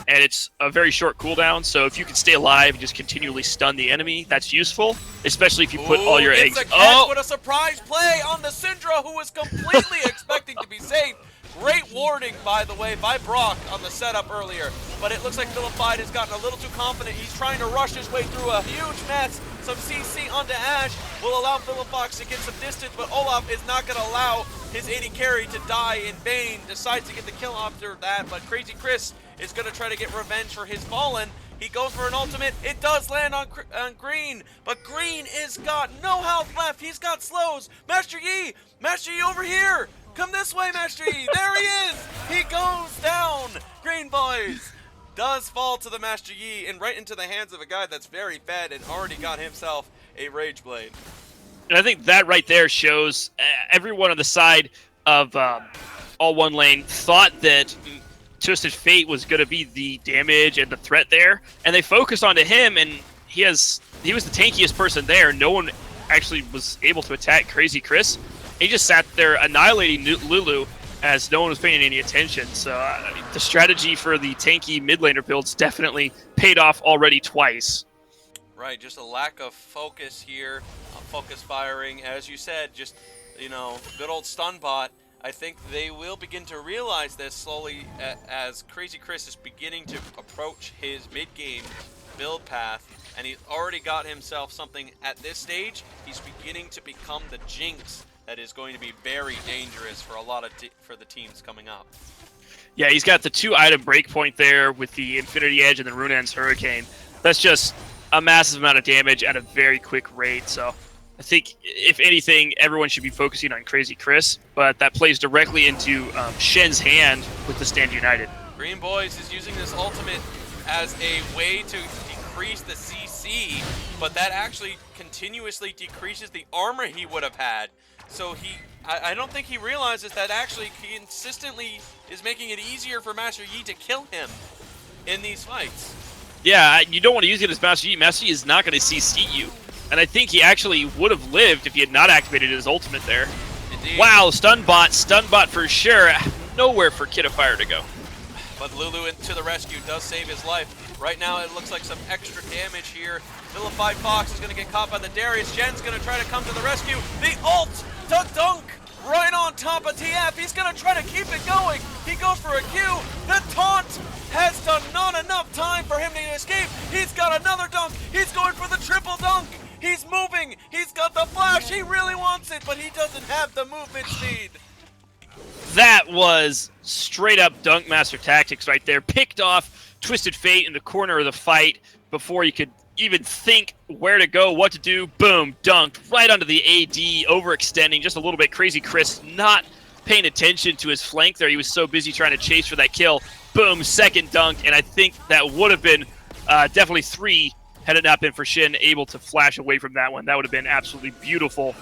And it's a very short cooldown, so if you can stay alive and just continually stun the enemy, that's useful, especially if you put all your eggs... It's a catch with a surprise play on the Syndra, who was completely expecting to be safe. Great warding, by the way, by Brock on the setup earlier. But it looks like Vilified has gotten a little too confident. He's trying to rush his way through a huge mess. Some CC onto Ashe will allow Vilifox to get some distance, but Olaf is not going to allow his AD carry to die in vain. Decides to get the kill after that, but Crazy Chris is going to try to get revenge for his fallen. He goes for an ultimate. It does land on Green, but Green is got no health left. He's got slows. Master Yi over here. Come this way, Master Yi. There he is. He goes down. Green Boys does fall to the Master Yi and right into the hands of a guy that's very fed and already got himself a Rage Blade. And I think that right there shows everyone on the side of AllOneLane thought that Twisted Fate was going to be the damage and the threat there, and they focused onto him, and he was the tankiest person there. No one actually was able to attack Crazy Chris. He just sat there annihilating Lulu as no one was paying any attention. So the strategy for the tanky mid laner builds definitely paid off already twice. Right, just a lack of focus here, focus firing. As you said, just, you know, good old stun bot. I think they will begin to realize this slowly as Crazy Chris is beginning to approach his mid-game build path, and he's already got himself something at this stage. He's beginning to become the jinx that is going to be very dangerous for a lot of for the teams coming up. Yeah, he's got the 2-item breakpoint there with the Infinity Edge and the Runaan's Hurricane. That's just a massive amount of damage at a very quick rate, so I think, if anything, everyone should be focusing on Crazy Chris, but that plays directly into Shen's hand with the Stand United. Green Boys is using this ultimate as a way to decrease the CC, but that actually continuously decreases the armor he would have had. So I don't think he realizes that actually consistently is making it easier for Master Yi to kill him in these fights. Yeah, you don't want to use it as Master Yi. Master Yi is not going to CC you. And I think he actually would have lived if he had not activated his ultimate there. Indeed. Wow, stun bot for sure. Nowhere for Kid of Fire to go. But Lulu into the rescue does save his life. Right now it looks like some extra damage here. Vilified Fox is going to get caught by the Darius. Jen's going to try to come to the rescue. The ult to dunk right on top of TF. He's going to try to keep it going. He goes for a Q. The taunt has done not enough time for him to escape. He's got another dunk. He's going for the triple dunk. He's moving. He's got the flash. He really wants it, but he doesn't have the movement speed. That was straight up Dunk Master tactics right there. Picked off Twisted Fate in the corner of the fight before you could even think where to go, what to do. Boom, dunked right onto the AD, overextending just a little bit. Crazy Chris not paying attention to his flank there. He was so busy trying to chase for that kill. Boom, second dunk, and I think that would have been definitely 3 had it not been for Shin able to flash away from that one. That would have been absolutely beautiful.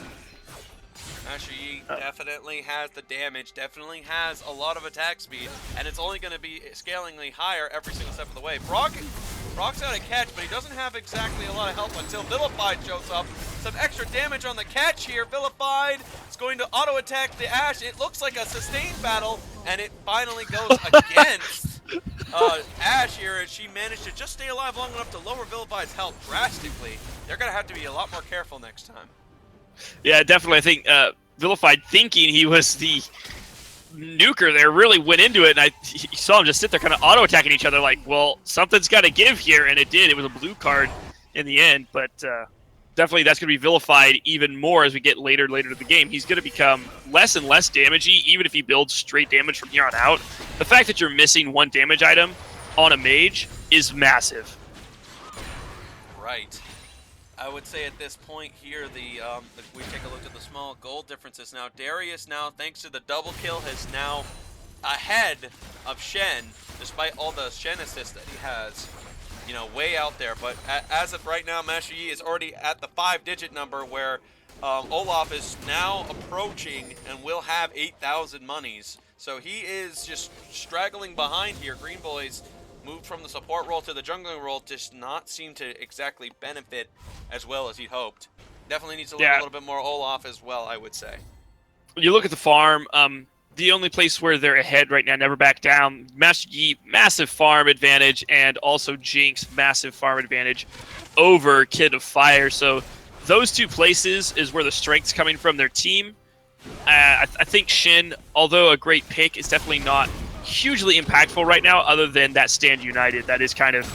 Master Yi definitely has the damage, definitely has a lot of attack speed, and it's only going to be scalingly higher every single step of the way. Brock's got a catch, but he doesn't have exactly a lot of help until Vilified shows up. Some extra damage on the catch here. Vilified is going to auto-attack the Ashe. It looks like a sustained battle, and it finally goes against Ashe here, as she managed to just stay alive long enough to lower Vilified's health drastically. They're going to have to be a lot more careful next time. Yeah, definitely. I think Vilified, thinking he was the nuker there, really went into it, and you saw him just sit there kind of auto-attacking each other like, well, something's got to give here, and it did. It was a blue card in the end, but definitely that's going to be Vilified even more as we get later to the game. He's going to become less and less damagey, even if he builds straight damage from here on out. The fact that you're missing 1 damage item on a mage is massive. Right. I would say at this point here, if we take a look at the small gold differences now, Darius now, thanks to the double kill, is now ahead of Shen, despite all the Shen assists that he has, you know, way out there. But as of right now, Master Yi is already at the 5-digit number where Olaf is now approaching and will have 8,000 monies. So he is just straggling behind here. Green Boys moved from the support role to the jungling role, does not seem to exactly benefit as well as he'd hoped. Definitely needs to learn a little bit more Olaf as well, I would say. When you look at the farm, the only place where they're ahead right now, NeverBackDown, Master Yi, massive farm advantage, and also Jinx, massive farm advantage over Kid of Fire. So those 2 places is where the strength's coming from their team. I think Shin, although a great pick, is definitely not hugely impactful right now, other than that stand united. That is kind of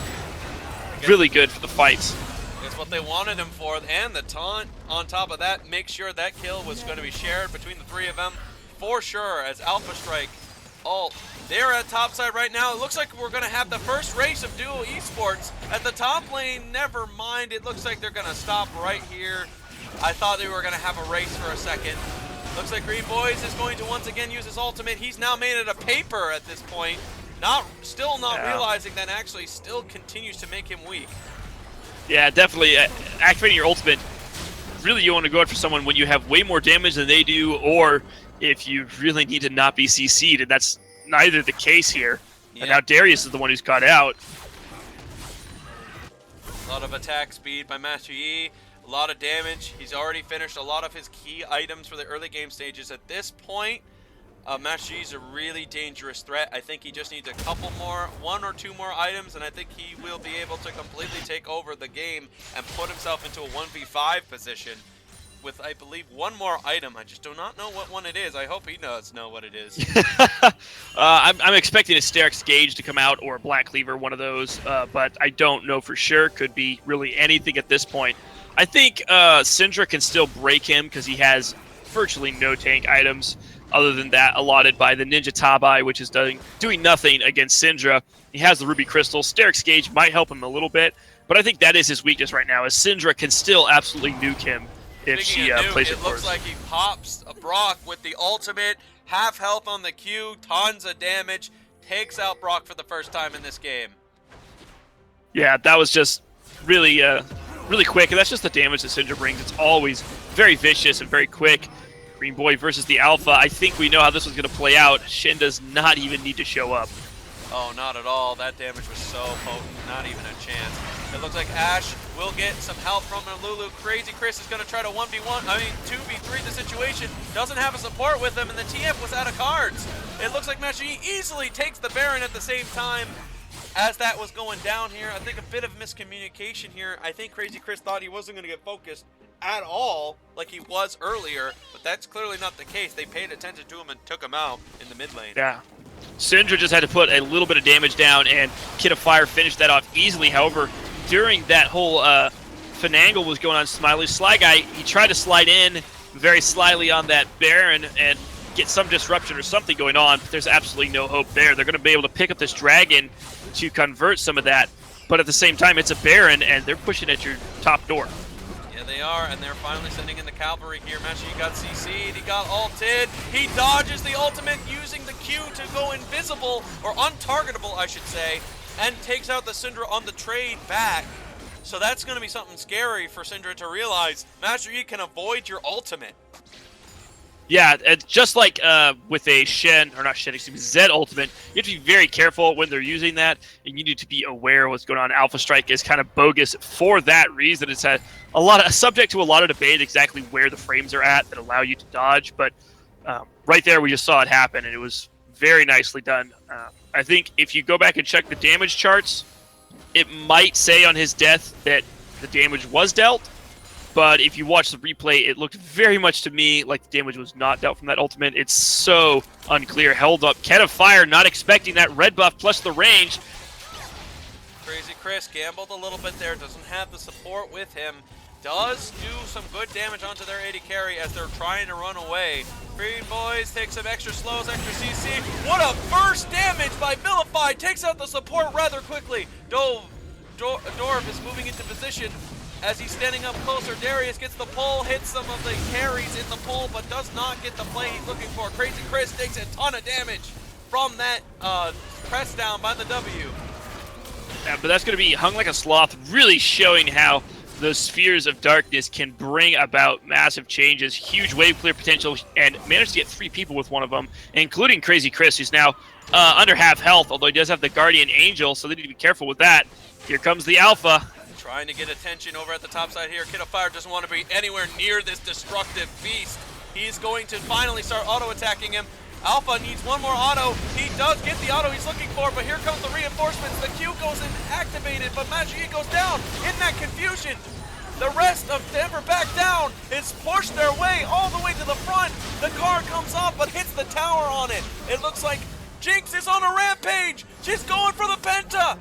really good for the fights. That's what they wanted him for, and the taunt on top of that makes sure that kill was going to be shared between the 3 of them for sure, as Alpha Strike ult. They're at top side right now. It looks like we're going to have the first race of duo esports at the top lane. Never mind, it looks like they're going to stop right here. I thought they were going to have a race for a second. Looks like Green Boys is going to once again use his ultimate. He's now made it a paper at this point. Still not realizing that actually still continues to make him weak. Yeah, definitely. Activating your ultimate, really you want to go after someone when you have way more damage than they do, or if you really need to not be CC'd, and that's neither the case here. Yeah. And now Darius is the one who's caught out. A lot of attack speed by Master Yi. A lot of damage. He's already finished a lot of his key items for the early game stages. At this point, Master Yi is a really dangerous threat. I think he just needs a couple more, 1 or 2 more items, and I think he will be able to completely take over the game and put himself into a 1v5 position with, I believe, 1 more item. I just do not know what one it is. I hope he does know what it is. I'm expecting a Sterix Gauge to come out, or a Black Cleaver, one of those, but I don't know for sure. Could be really anything at this point. I think Syndra can still break him because he has virtually no tank items other than that allotted by the Ninja Tabai, which is doing nothing against Syndra. He has the Ruby Crystal. Sterix Gauge might help him a little bit, but I think that is his weakness right now, is Syndra can still absolutely nuke him if she plays it. It looks like he pops a Brock with the ultimate, half health on the Q, tons of damage, takes out Brock for the first time in this game. Yeah, that was just really really quick, and that's just the damage that Syndra brings. It's always very vicious and very quick. Green Boy versus the Alpha. I think we know how this was going to play out. Shin does not even need to show up. Oh, not at all. That damage was so potent. Not even a chance. It looks like Ash will get some help from Lulu. Crazy Chris is going to try to 2v3 the situation. Doesn't have a support with him, and the TF was out of cards. It looks like Master Yi easily takes the Baron at the same time as that was going down here. I think a bit of miscommunication here. I think Crazy Chris thought he wasn't going to get focused at all like he was earlier, but that's clearly not the case. They paid attention to him and took him out in the mid lane. Yeah. Syndra just had to put a little bit of damage down, and Kid of Fire finished that off easily. However, during that whole finagle was going on, Smiley Sly Guy, he tried to slide in very slyly on that Baron and get some disruption or something going on, but there's absolutely no hope there. They're going to be able to pick up this Dragon to convert some of that, but at the same time, it's a Baron, and they're pushing at your top door. They are, and they're finally sending in the cavalry here. Meshi got CC'd, he got ulted, he dodges the ultimate using the Q to go invisible, or untargetable I should say, and takes out the Syndra on the trade back. So that's going to be something scary for Syndra to realize. Master Yi can avoid your ultimate. Yeah, it's just like with a Zed ultimate, you have to be very careful when they're using that, and you need to be aware of what's going on. Alpha Strike is kind of bogus for that reason. It's had subject to a lot of debate exactly where the frames are at that allow you to dodge, but right there we just saw it happen, and it was very nicely done. I think if you go back and check the damage charts, it might say on his death that the damage was dealt, but if you watch the replay, it looked very much to me like the damage was not dealt from that ultimate. It's so unclear. Held up. Cat of Fire not expecting that red buff plus the range. Crazy Chris gambled a little bit there. Doesn't have the support with him. Does do some good damage onto their AD carry as they're trying to run away. Green Boys take some extra slows, extra CC. What a burst damage by Vilify. Takes out the support rather quickly. Dorf is moving into position. As he's standing up closer, Darius gets the pull, hits some of the carries in the pull, but does not get the play he's looking for. Crazy Chris takes a ton of damage from that press down by the W. Yeah, but that's going to be Hung Like a Sloth, really showing how those spheres of darkness can bring about massive changes, huge wave clear potential, and managed to get 3 people with one of them, including Crazy Chris, who's now under half health, although he does have the Guardian Angel, so they need to be careful with that. Here comes the Alpha. Trying to get attention over at the top side here. Kid of Fire doesn't want to be anywhere near this destructive beast. He's going to finally start auto-attacking him. Alpha needs one more auto. He does get the auto he's looking for, but here comes the reinforcements. The Q goes in activated, but Master Yi goes down in that confusion. The rest of NeverBackDown is pushed their way all the way to the front. The car comes off, but hits the tower on it. It looks like Jinx is on a rampage. She's going for the Penta.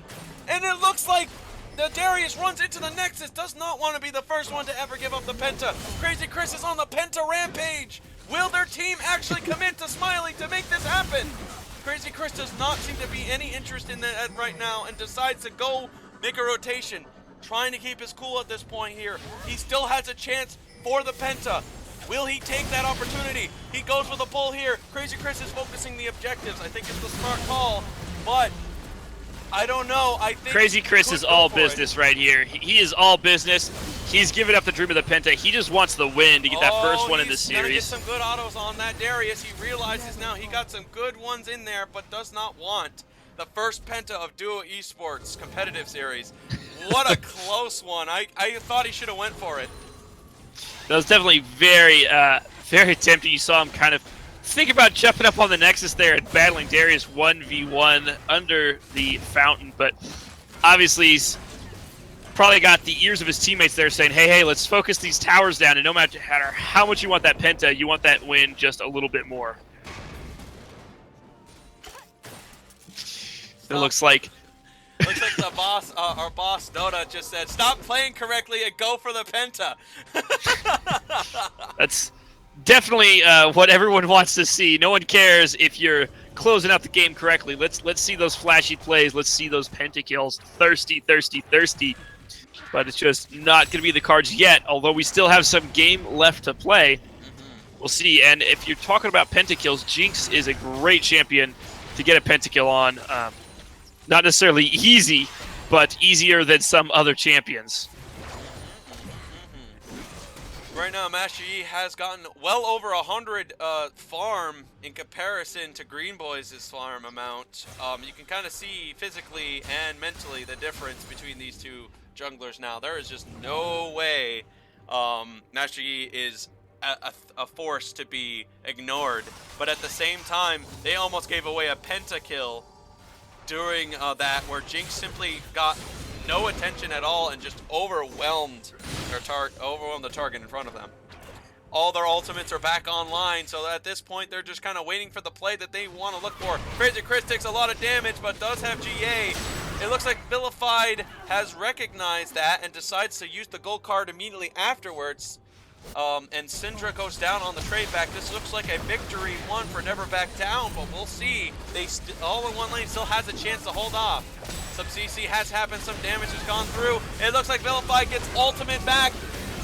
And it looks like the Darius runs into the Nexus, does not want to be the first one to ever give up the Penta. Crazy Chris is on the Penta rampage. Will their team actually commit to Smiley to make this happen? Crazy Chris does not seem to be any interest in that right now and decides to go make a rotation. Trying to keep his cool at this point here. He still has a chance for the Penta. Will he take that opportunity? He goes for the pull here. Crazy Chris is focusing the objectives. I think it's the smart call, but I don't know. I think Crazy Chris is all business right here. He is all business. He's giving up the dream of the Penta. He just wants the win to get that first one in the series. He's gonna get some good autos on that Darius. He realizes now he got some good ones in there, but does not want the first Penta of Duo Esports competitive series. What a close one. I thought he should have went for it. That was definitely very, very tempting. You saw him kind of think about jumping up on the Nexus there and battling Darius 1v1 under the fountain, but obviously he's probably got the ears of his teammates there saying, hey, let's focus these towers down, and no matter how much you want that Penta, you want that win just a little bit more. It looks like the boss, our boss Dota just said, stop playing correctly and go for the Penta. That's definitely what everyone wants to see. No one cares if you're closing out the game correctly. Let's see those flashy plays. Let's see those pentakills. Thirsty, thirsty, thirsty. But it's just not going to be the cards yet, although we still have some game left to play. We'll see. And if you're talking about pentakills, Jinx is a great champion to get a pentakill on. Not necessarily easy, but easier than some other champions. right now, Master Yi has gotten well over 100 farm in comparison to Green Boys' farm amount. You can kind of see physically and mentally the difference between these two junglers now. There is just no way Master Yi is a force to be ignored. But at the same time, they almost gave away a pentakill during that, where Jinx simply got no attention at all and just overwhelmed the target in front of them. All their ultimates are back online, so at this point they're just kind of waiting for the play that they want to look for. Crazy Chris takes a lot of damage, but does have GA. It looks like Vilified has recognized that and decides to use the gold card immediately afterwards. And Syndra goes down on the trade back. This looks like a victory one for NeverBackDown, but we'll see. AllOneLane still has a chance to hold off. Some CC has happened, some damage has gone through. It looks like Vilified gets ultimate back.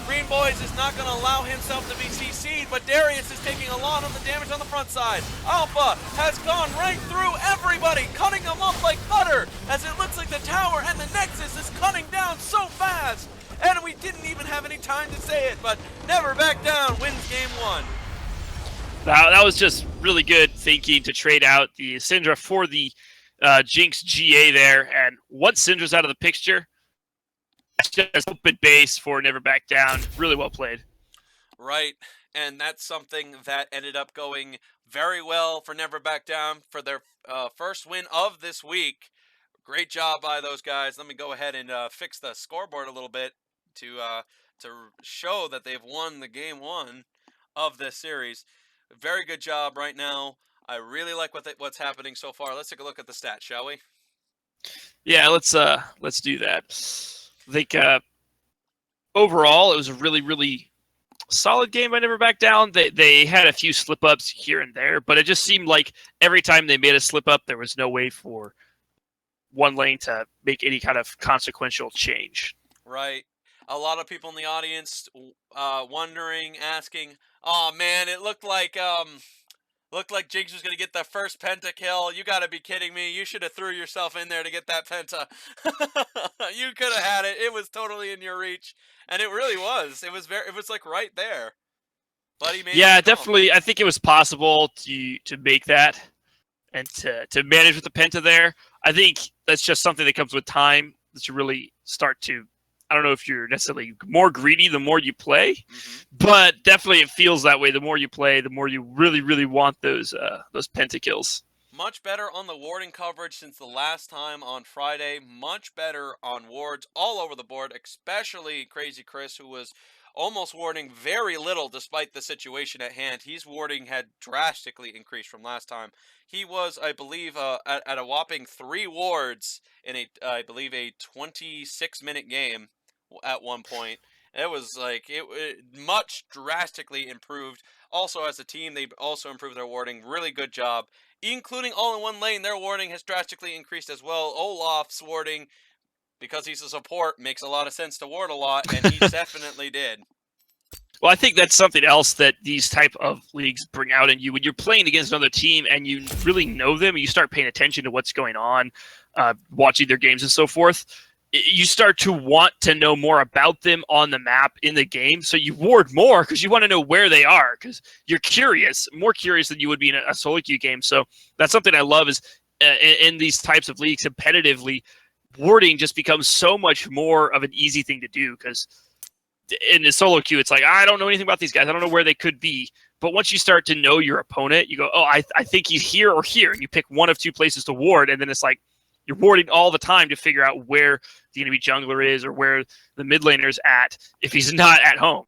Green Boys is not going to allow himself to be CC'd, but Darius is taking a lot of the damage on the front side. Alpha has gone right through everybody, cutting them up like butter, as it looks like the tower and the Nexus is cutting down so fast. And we didn't even have any time to say it, but NeverBackDown wins game one. That was just really good thinking to trade out the Syndra for the Jinx GA there. And once Syndra's out of the picture, that's just open base for NeverBackDown. Really well played. Right, and that's something that ended up going very well for NeverBackDown for their first win of this week. Great job by those guys. Let me go ahead and fix the scoreboard a little bit to show that they've won the game one of this series. Very good job right now. I really like what's happening so far. Let's take a look at the stats, shall we? Yeah, let's do that. I think overall it was a really, really solid game by NeverBackDown. They had a few slip-ups here and there, but it just seemed like every time they made a slip-up, there was no way for OneLane to make any kind of consequential change. Right. A lot of people in the audience wondering, asking, "Oh man, it looked like Jinx was gonna get the first pentakill. You gotta be kidding me! You should have threw yourself in there to get that penta. You could have had it. It was totally in your reach, and it really was. It was like right there. But he made yeah, definitely. I think it was possible to make that and to manage with the penta there. I think that's just something that comes with time that you really start to. I don't know if you're necessarily more greedy the more you play, but definitely it feels that way. The more you play, the more you really, really want those pentakills. Much better on the warding coverage since the last time on Friday. Much better on wards all over the board, especially Crazy Chris, who was almost warding very little despite the situation at hand. His warding had drastically increased from last time. He was, I believe, at a whopping 3 wards in I believe, a 26-minute game at one point. It was like it much drastically improved. Also, as a team, they also improved their warding. Really good job, including AllOneLane. Their warding has drastically increased as well. Olaf's warding, because he's a support, makes a lot of sense to ward a lot, and he definitely did. Well, I think that's something else that these type of leagues bring out in you. When you're playing against another team and you really know them, and you start paying attention to what's going on, watching their games and so forth, you start to want to know more about them on the map in the game. So you ward more because you want to know where they are, because you're curious, more curious than you would be in a solo queue game. So that's something I love is in these types of leagues competitively, warding just becomes so much more of an easy thing to do, because in the solo queue, it's like, I don't know anything about these guys. I don't know where they could be. But once you start to know your opponent, you go, oh, I think he's here or here. And you pick one of two places to ward. And then it's like you're warding all the time to figure out where the enemy jungler is or where the mid laner's at if he's not at home.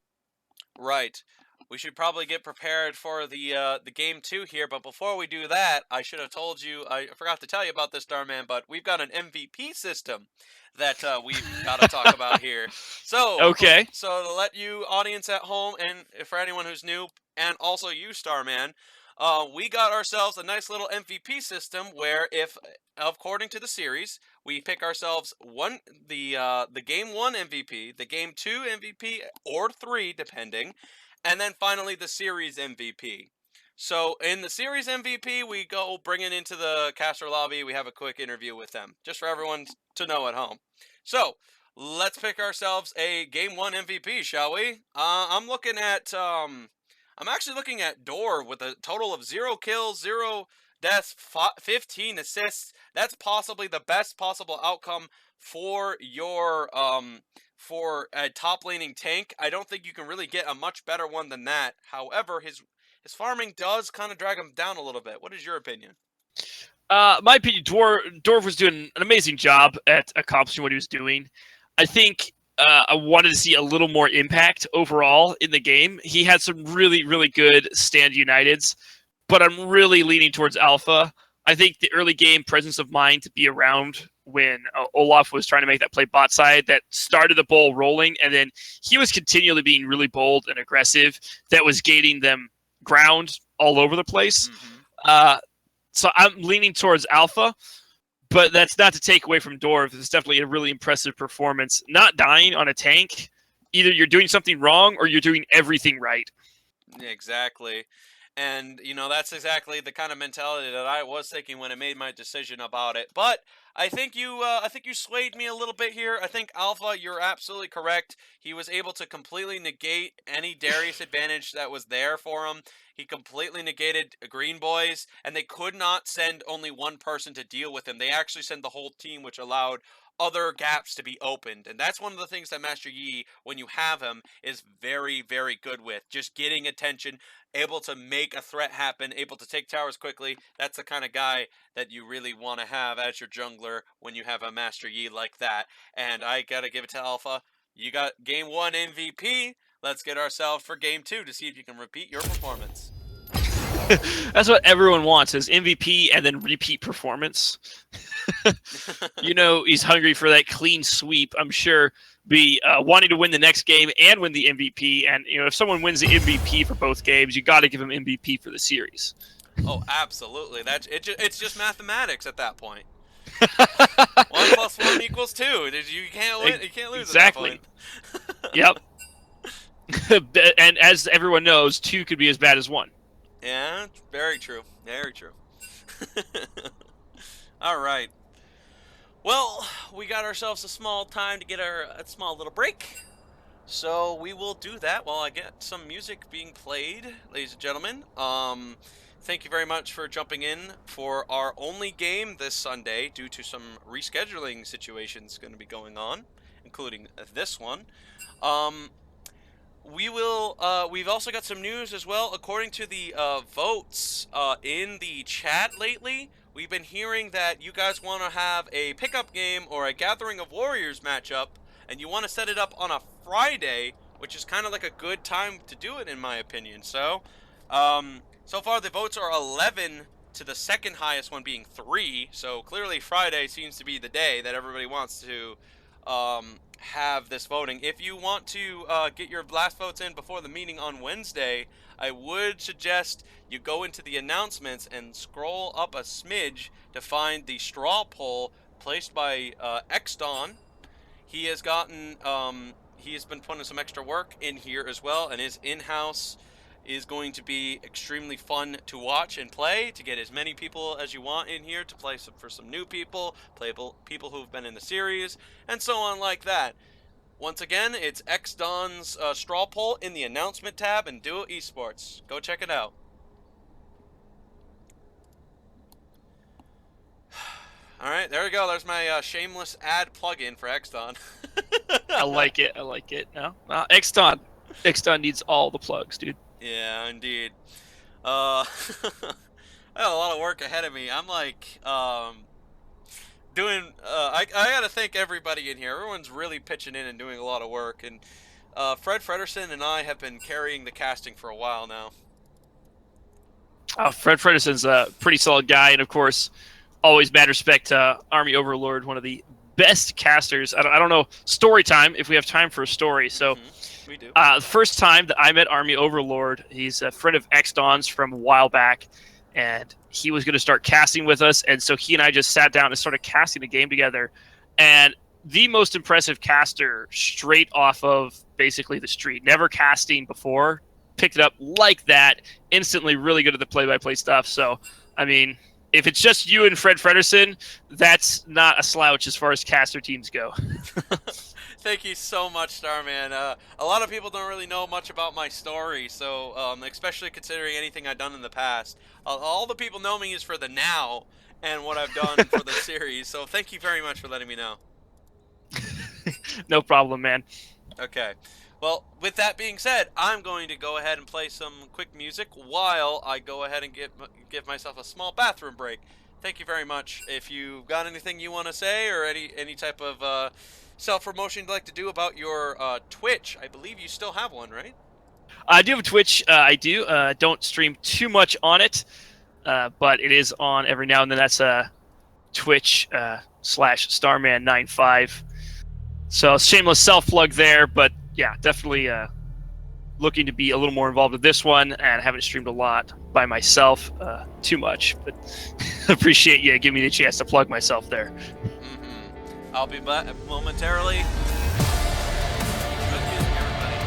Right. We should probably get prepared for the game 2 here, but before we do that, I should have told you, I forgot to tell you about this, Starman, but we've got an MVP system that we've got to talk about here. So, okay. So to let you audience at home, and for anyone who's new, and also you, Starman, we got ourselves a nice little MVP system where, if according to the series, we pick ourselves the game 1 MVP, the game 2 MVP, or 3 depending, and then finally the series MVP. So in the series MVP, we go bring it into the caster lobby. We have a quick interview with them, just for everyone to know at home. So let's pick ourselves a game 1 MVP, shall we? I'm actually looking at Door with a total of 0 kills, 0 deaths, 15 assists. That's possibly the best possible outcome for your for a top laning tank. I don't think you can really get a much better one than that. However, his farming does kind of drag him down a little bit. What is your opinion? My opinion, Dwarf was doing an amazing job at accomplishing what he was doing. I think I wanted to see a little more impact overall in the game. He had some really, really good stand Uniteds, but I'm really leaning towards Alpha. I think the early game presence of mind to be around when Olaf was trying to make that play bot side that started the ball rolling, and then he was continually being really bold and aggressive that was gating them ground all over the place. So I'm leaning towards Alpha, but that's not to take away from Dwarf. It's definitely a really impressive performance. Not dying on a tank, either you're doing something wrong or you're doing everything right. Exactly. And, that's exactly the kind of mentality that I was thinking when I made my decision about it. But I think you swayed me a little bit here. I think Alpha, you're absolutely correct. He was able to completely negate any Darius advantage that was there for him. He completely negated Green Boys, and they could not send only one person to deal with him. They actually sent the whole team, which allowed other gaps to be opened. And that's one of the things that Master Yi, when you have him, is very, very good with. Just getting attention, able to make a threat happen, able to take towers quickly. That's the kind of guy that you really want to have as your jungler when you have a Master Yi like that. And I gotta give it to Alpha. You got game 1 MVP. Let's get ourselves for game 2 to see if you can repeat your performance. That's what everyone wants, is MVP and then repeat performance. He's hungry for that clean sweep. I'm sure be wanting to win the next game and win the MVP. And if someone wins the MVP for both games, you got to give them MVP for the series. Oh, absolutely. It's just mathematics at that point. 1 + 1 = 2. You can't win. You can't lose. Exactly. At that point. Yep. And as everyone knows, 2 could be as bad as 1. Yeah, very true. Very true. All right. Well, we got ourselves a small time to get a small little break. So we will do that while I get some music being played, ladies and gentlemen. Thank you very much for jumping in for our only game this Sunday due to some rescheduling situations going to be going on, including this one. We've also got some news as well. According to the votes in the chat lately, we've been hearing that you guys want to have a pickup game or a Gathering of Warriors matchup, and you want to set it up on a Friday, which is kind of like a good time to do it, in my opinion. So, so far the votes are 11 to the second highest one being 3. So clearly Friday seems to be the day that everybody wants to have this voting. If you want to get your last votes in before the meeting on Wednesday, I would suggest you go into the announcements and scroll up a smidge to find the straw poll placed by Xdon. He has been putting some extra work in here as well, and his in-house is going to be extremely fun to watch and play, to get as many people as you want in here, to play for some new people, play people who've been in the series, and so on like that. Once again, it's Xdon's straw poll in the announcement tab in Duo Esports. Go check it out. All right, there we go. There's my shameless ad plug-in for Xdon. I like it. No, Xdon needs all the plugs, dude. Yeah, indeed. I have a lot of work ahead of me. I'm like doing. I gotta thank everybody in here. Everyone's really pitching in and doing a lot of work. And Fred Fredersen and I have been carrying the casting for a while now. Fred Fredersen's a pretty solid guy, and of course, always mad respect to Army Overlord, one of the best casters. I don't know, story time, if we have time for a story. So we do. The first time that I met Army Overlord, he's a friend of Xdon's from a while back, and he was going to start casting with us. And so he and I just sat down and started casting the game together. And the most impressive caster straight off of basically the street, never casting before, picked it up like that, instantly really good at the play-by-play stuff. So, I mean, if it's just you and Fred Fredersen, that's not a slouch as far as caster teams go. Thank you so much, Starman. A lot of people don't really know much about my story, so especially considering anything I've done in the past. All the people know me is for the now and what I've done for the series. So thank you very much for letting me know. No problem, man. Okay. Well, with that being said, I'm going to go ahead and play some quick music while I go ahead and give myself a small bathroom break. Thank you very much. If you've got anything you want to say or any type of self-promotion you'd like to do about your Twitch, I believe you still have one, right? I do have a Twitch. I do. Don't stream too much on it, but it is on every now and then. That's Twitch /Starman95. So shameless self plug there, but yeah, definitely looking to be a little more involved with this one, and haven't streamed a lot by myself too much, but appreciate you giving me the chance to plug myself there. I'll be back momentarily. Good music, everybody.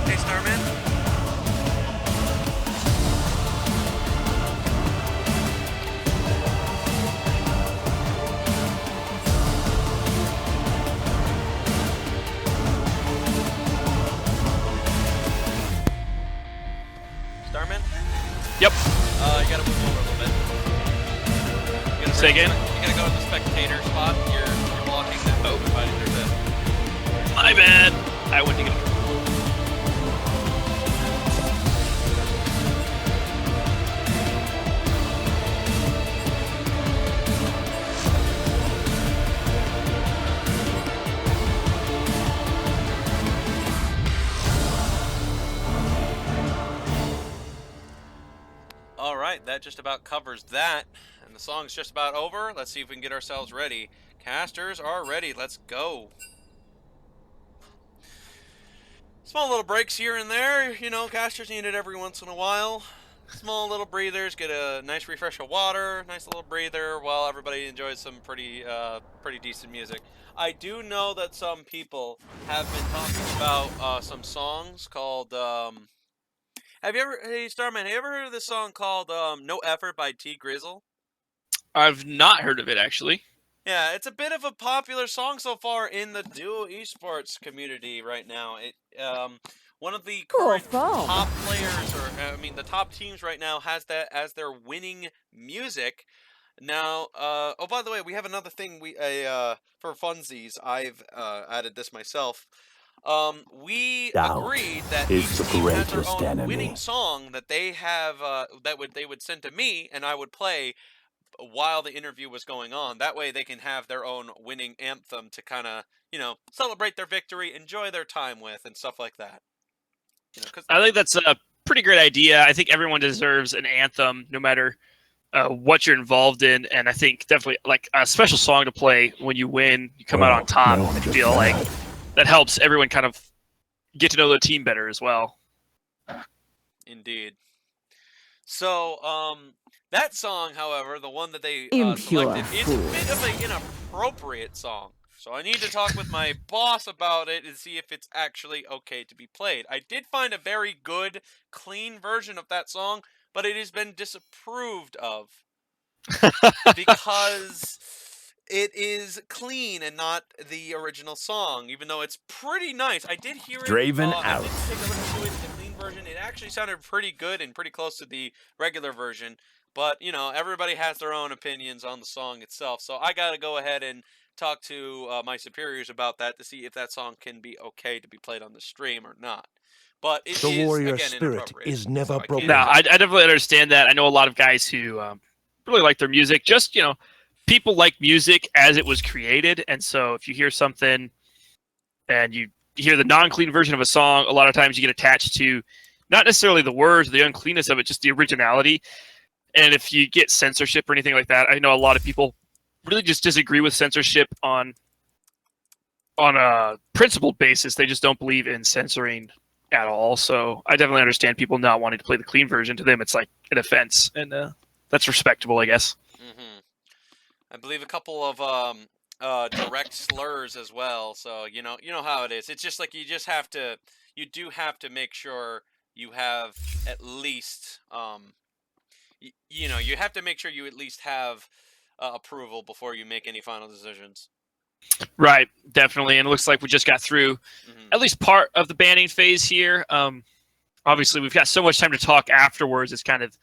Hey, Starman. Starman? Yep. You gotta move over a little bit. You gotta Say again? You gotta go to the spectator spot. You're blocking that. Oh, fighting their bit. My bad. I went to get. All right, that just about covers that. And the song's just about over. Let's see if we can get ourselves ready. Casters are ready. Let's go. Small little breaks here and there. You know, casters need it every once in a while. Small little breathers, get a nice refresh of water, nice little breather, while everybody enjoys some pretty decent music. I do know that some people have been talking about some songs called. Have you ever, hey Starman, have you ever heard of this song called "No Effort" by T Grizzle? I've not heard of it actually. Yeah, it's a bit of a popular song so far in the duo esports community right now. One of the current top players, or I mean, the top teams right now has that as their winning music. Now, oh, by the way, we have another thing for funsies. I've added this myself. We agreed that each team has their own winning song that they have they would send to me, and I would play while the interview was going on. That way they can have their own winning anthem to kind of, celebrate their victory, enjoy their time with, and stuff like that. I think that's a pretty great idea. I think everyone deserves an anthem, no matter what you're involved in, and I think definitely like a special song to play when you win, you come out on top. I feel like that helps everyone kind of get to know the team better as well. Indeed. So, that song, however, the one that they selected, is a bit of an inappropriate song. So I need to talk with my boss about it and see if it's actually okay to be played. I did find a very good, clean version of that song, but it has been disapproved of because it is clean and not the original song, even though it's pretty nice. I did hear it. Draven I out. did take a listen to it, the clean version. It actually sounded pretty good and pretty close to the regular version. But, you know, everybody has their own opinions on the song itself. So I got to go ahead and talk to my superiors about that to see if that song can be okay to be played on the stream or not. But it The is, warrior again, spirit inappropriate. is never So I broken. No, I definitely understand that. I know a lot of guys who really like their music. Just, people like music as it was created. And so if you hear something and you hear the non-clean version of a song, a lot of times you get attached to not necessarily the words, the uncleanness of it, just the originality. And if you get censorship or anything like that, I know a lot of people really just disagree with censorship on a principled basis. They just don't believe in censoring at all. So I definitely understand people not wanting to play the clean version. To them, it's like an offense, and that's respectable, I guess. Mm-hmm. I believe a couple of direct slurs as well. So you know how it is. It's just like you do have to make sure you have at least you have to make sure you at least have approval before you make any final decisions. Right, definitely. And it looks like we just got through at least part of the banning phase here. Obviously, we've got so much time to talk afterwards. It's kind of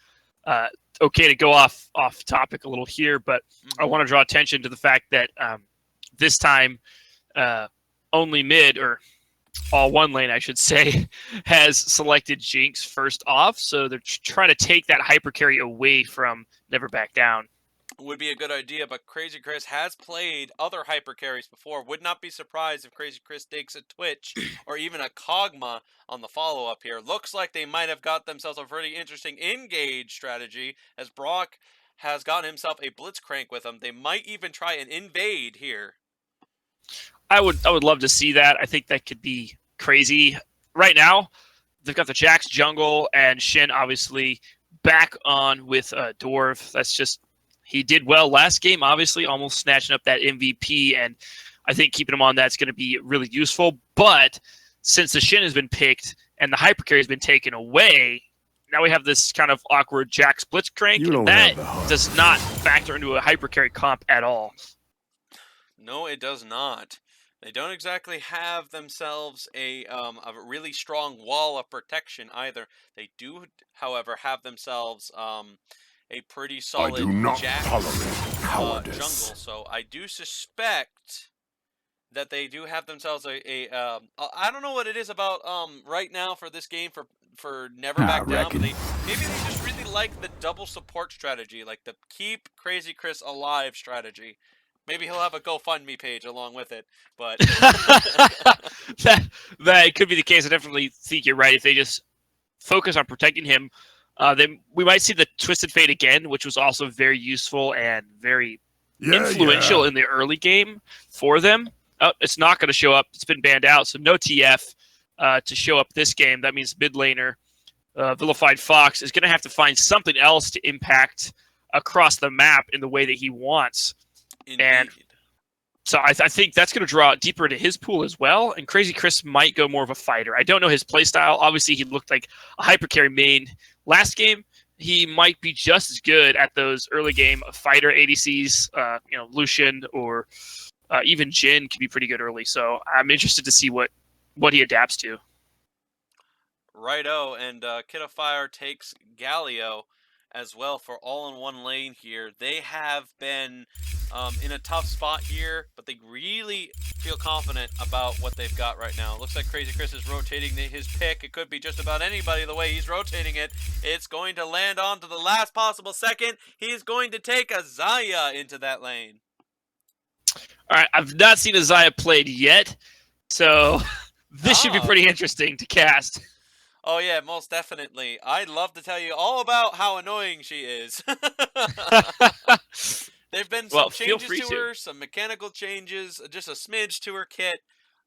okay to go off topic a little here, but I want to draw attention to the fact that this time only mid, or AllOneLane, I should say, has selected Jinx first off. So they're trying to take that hyper carry away from NeverBackDown. Would be a good idea, but Crazy Chris has played other hyper carries before. Would not be surprised if Crazy Chris takes a Twitch or even a Kog'Maw on the follow-up here. Looks like they might have got themselves a pretty interesting engage strategy, as Brock has gotten himself a Blitzcrank with him. They might even try an invade here. I would love to see that. I think that could be crazy. Right now, they've got the Jax jungle and Shin obviously back on with Dwarf. That's just, he did well last game, obviously, almost snatching up that MVP, and I think keeping him on that's going to be really useful. But since the Shin has been picked and the hyper carry has been taken away, now we have this kind of awkward Jax Blitzcrank, and that does not factor into a hyper carry comp at all. No, it does not. They don't exactly have themselves a really strong wall of protection either. They do, however, have themselves a pretty solid Jax jungle. So I do suspect that they do have themselves I don't know what it is about right now for this game for NeverBackDown, but maybe they just really like the double support strategy, like the keep Crazy Chris alive strategy. Maybe he'll have a GoFundMe page along with it, but that could be the case. I definitely think you're right. If they just focus on protecting him, then we might see the Twisted Fate again, which was also very useful and very influential in the early game for them. Oh, it's not going to show up. It's been banned out, so no TF to show up this game. That means mid laner Vilified Fox is going to have to find something else to impact across the map in the way that he wants. Indeed. And so I think that's going to draw deeper into his pool as well. And Crazy Chris might go more of a fighter. I don't know his playstyle. Obviously, he looked like a hyper carry main last game. He might be just as good at those early game fighter ADCs. Lucian or even Jhin can be pretty good early. So I'm interested to see what he adapts to. Righto, and Kid of Fire takes Galio as well for AllOneLane here. They have been in a tough spot here, but they really feel confident about what they've got right now. Looks like Crazy Chris is rotating his pick. It could be just about anybody the way he's rotating it. It's going to land on to the last possible second. He's going to take a Xayah into that lane. All right, I've not seen a Xayah played yet, so this should be pretty interesting to cast. Oh yeah, most definitely. I'd love to tell you all about how annoying she is. There've been Well, some feel changes free to to. her, some mechanical changes, just a smidge to her kit,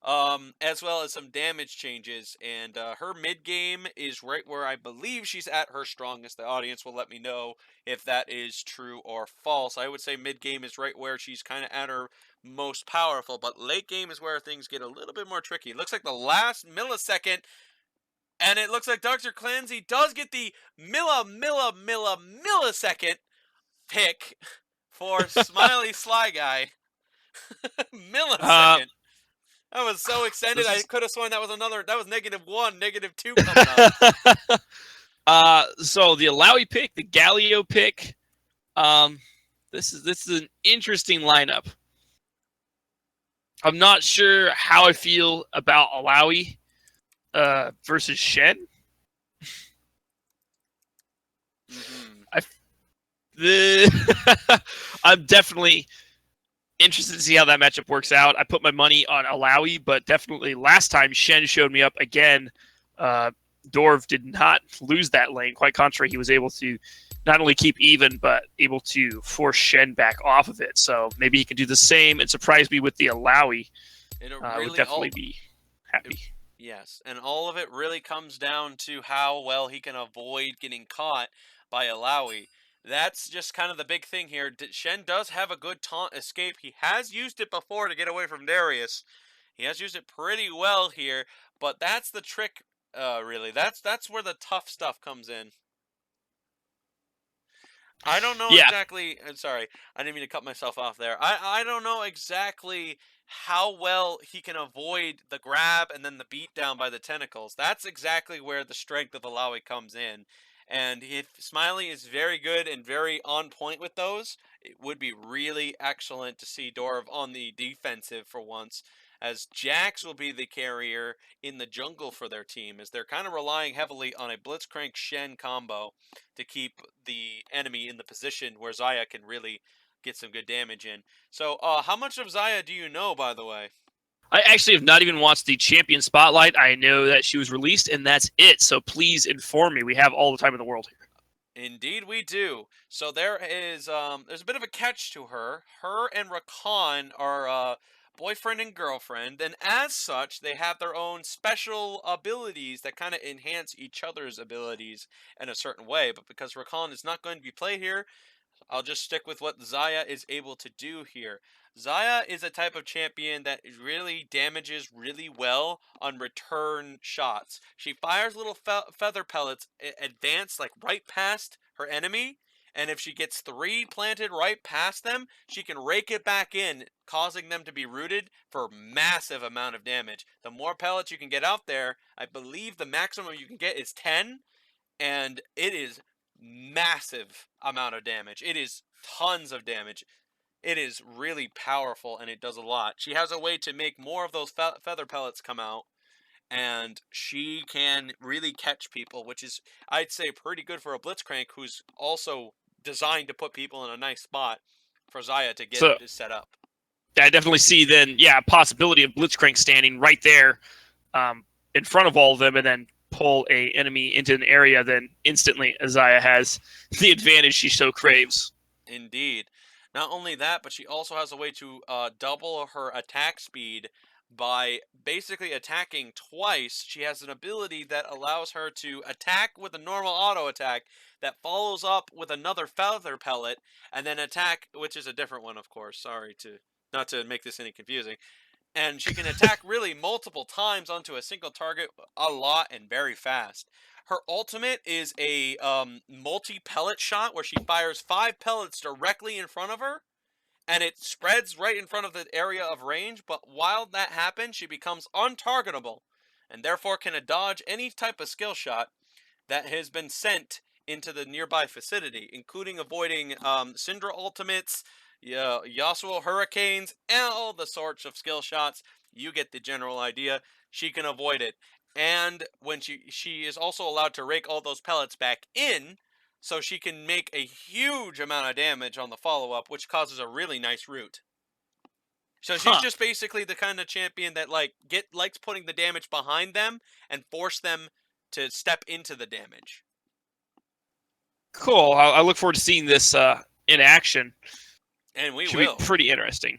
as well as some damage changes. And her mid game is right where I believe she's at her strongest. The audience will let me know if that is true or false. I would say mid game is right where she's kind of at her most powerful, but late game is where things get a little bit more tricky. It looks like the last millisecond, and it looks like Dr. Clancy does get the millisecond pick for Smiley Sly Guy. Uh, Millisecond. I was so excited. this I is. could have sworn that was another. That was -1, -2 coming up. So the Alawi pick, the Galio pick. Um, this is an interesting lineup. I'm not sure how I feel about Alawi versus Shen. Mm-hmm. I the I'm definitely interested to see how that matchup works out. I put my money on Alawi, but definitely last time Shen showed me up again. Dorv did not lose that lane. Quite contrary, he was able to not only keep even, but able to force Shen back off of it. So maybe he can do the same and surprise me with the Alawi. It I would really definitely all. be It, happy. yes, and all of it really comes down to how well he can avoid getting caught by Alawi. That's just kind of the big thing here. Shen does have a good taunt escape. He has used it before to get away from Darius. He has used it pretty well here, but that's the trick. Really, that's where the tough stuff comes in. I don't know Yeah. exactly. I'm sorry, I didn't mean to cut myself off there. I don't know exactly how well he can avoid the grab and then the beat down by the tentacles. That's exactly where the strength of Alawi comes in. And if Smiley is very good and very on point with those, it would be really excellent to see Dorv on the defensive for once, as Jax will be the carrier in the jungle for their team, as they're kind of relying heavily on a Blitzcrank Shen combo to keep the enemy in the position where Zaya can really get some good damage in. So, how much of Zaya do you know, by the way? I actually have not even watched the Champion Spotlight. I know that she was released, and that's it. So please inform me. We have all the time in the world here. Indeed, we do. So there's a bit of a catch to her. Her and Rakan are boyfriend and girlfriend, and as such, they have their own special abilities that kind of enhance each other's abilities in a certain way. But because Rakan is not going to be played here, I'll just stick with what Zaya is able to do here. Zaya is a type of champion that really damages really well on return shots. She fires little feather pellets advance like right past her enemy, and if she gets 3 planted right past them, she can rake it back in, causing them to be rooted for massive amount of damage. The more pellets you can get out there, I believe the maximum you can get is 10, and it is massive amount of damage. It is tons of damage. It is really powerful, and it does a lot. She has a way to make more of those feather pellets come out, and she can really catch people, which is, I'd say, pretty good for a Blitzcrank who's also designed to put people in a nice spot for Zaya to get So set up. I definitely see then, yeah, a possibility of Blitzcrank standing right there in front of all of them and then pull a enemy into an area, then instantly Azaya has the advantage she so craves. Indeed. Not only that, but she also has a way to double her attack speed by basically attacking twice. She has an ability that allows her to attack with a normal auto attack that follows up with another feather pellet and then attack, which is a different one, of course. Sorry to not to make this any confusing. And she can attack really multiple times onto a single target a lot and very fast. Her ultimate is a multi-pellet shot where she fires 5 pellets directly in front of her, and it spreads right in front of the area of range, but while that happens, she becomes untargetable, and therefore can dodge any type of skill shot that has been sent into the nearby vicinity, including avoiding Syndra ultimates, Yasuo hurricanes, and all the sorts of skill shots. You get the general idea. She can avoid it. And when she is also allowed to rake all those pellets back in, so she can make a huge amount of damage on the follow-up, which causes a really nice root. So she's Huh. just basically the kind of champion that likes putting the damage behind them and force them to step into the damage. Cool. I look forward to seeing this in action. And we Should will. be pretty interesting.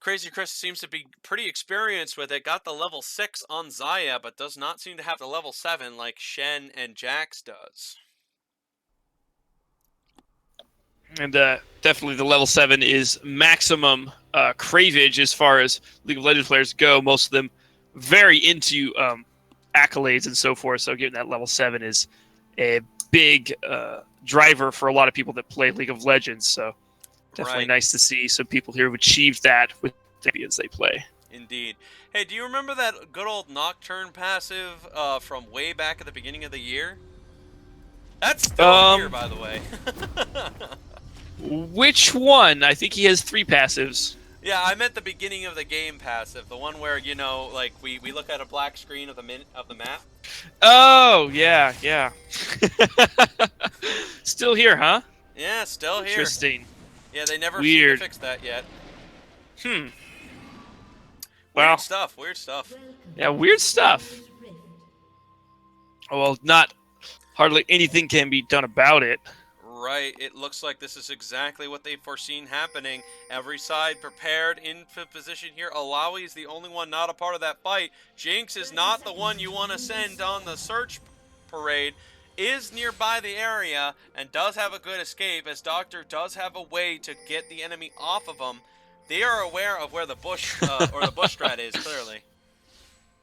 Crazy Chris seems to be pretty experienced with it. Got the level 6 on Zaya, but does not seem to have the level 7 like Shen and Jax does. And definitely the level 7 is maximum cravage as far as League of Legends players go. Most of them very into accolades and so forth. So getting that level 7 is a big driver for a lot of people that play League of Legends. So definitely nice to see some people here who achieved that with the champions they play. Indeed. Hey, do you remember that good old Nocturne passive from way back at the beginning of the year? That's still here, by the way. Which one? I think he has 3 passives. Yeah, I meant the beginning of the game passive, the one where, you know, like we look at a black screen of the map. Oh, yeah. Still here, huh? Yeah, still here. Interesting. Yeah, they never seem to fix that yet. Weird stuff. Yeah, weird stuff. Well, hardly anything can be done about it. Right, it looks like this is exactly what they've foreseen happening. Every side prepared in position here. Alawi is the only one not a part of that fight. Jinx is not the one you want to send on the search parade. Is nearby the area and does have a good escape, as Doctor does have a way to get the enemy off of him. They are aware of where the bush or the bush strat is, clearly.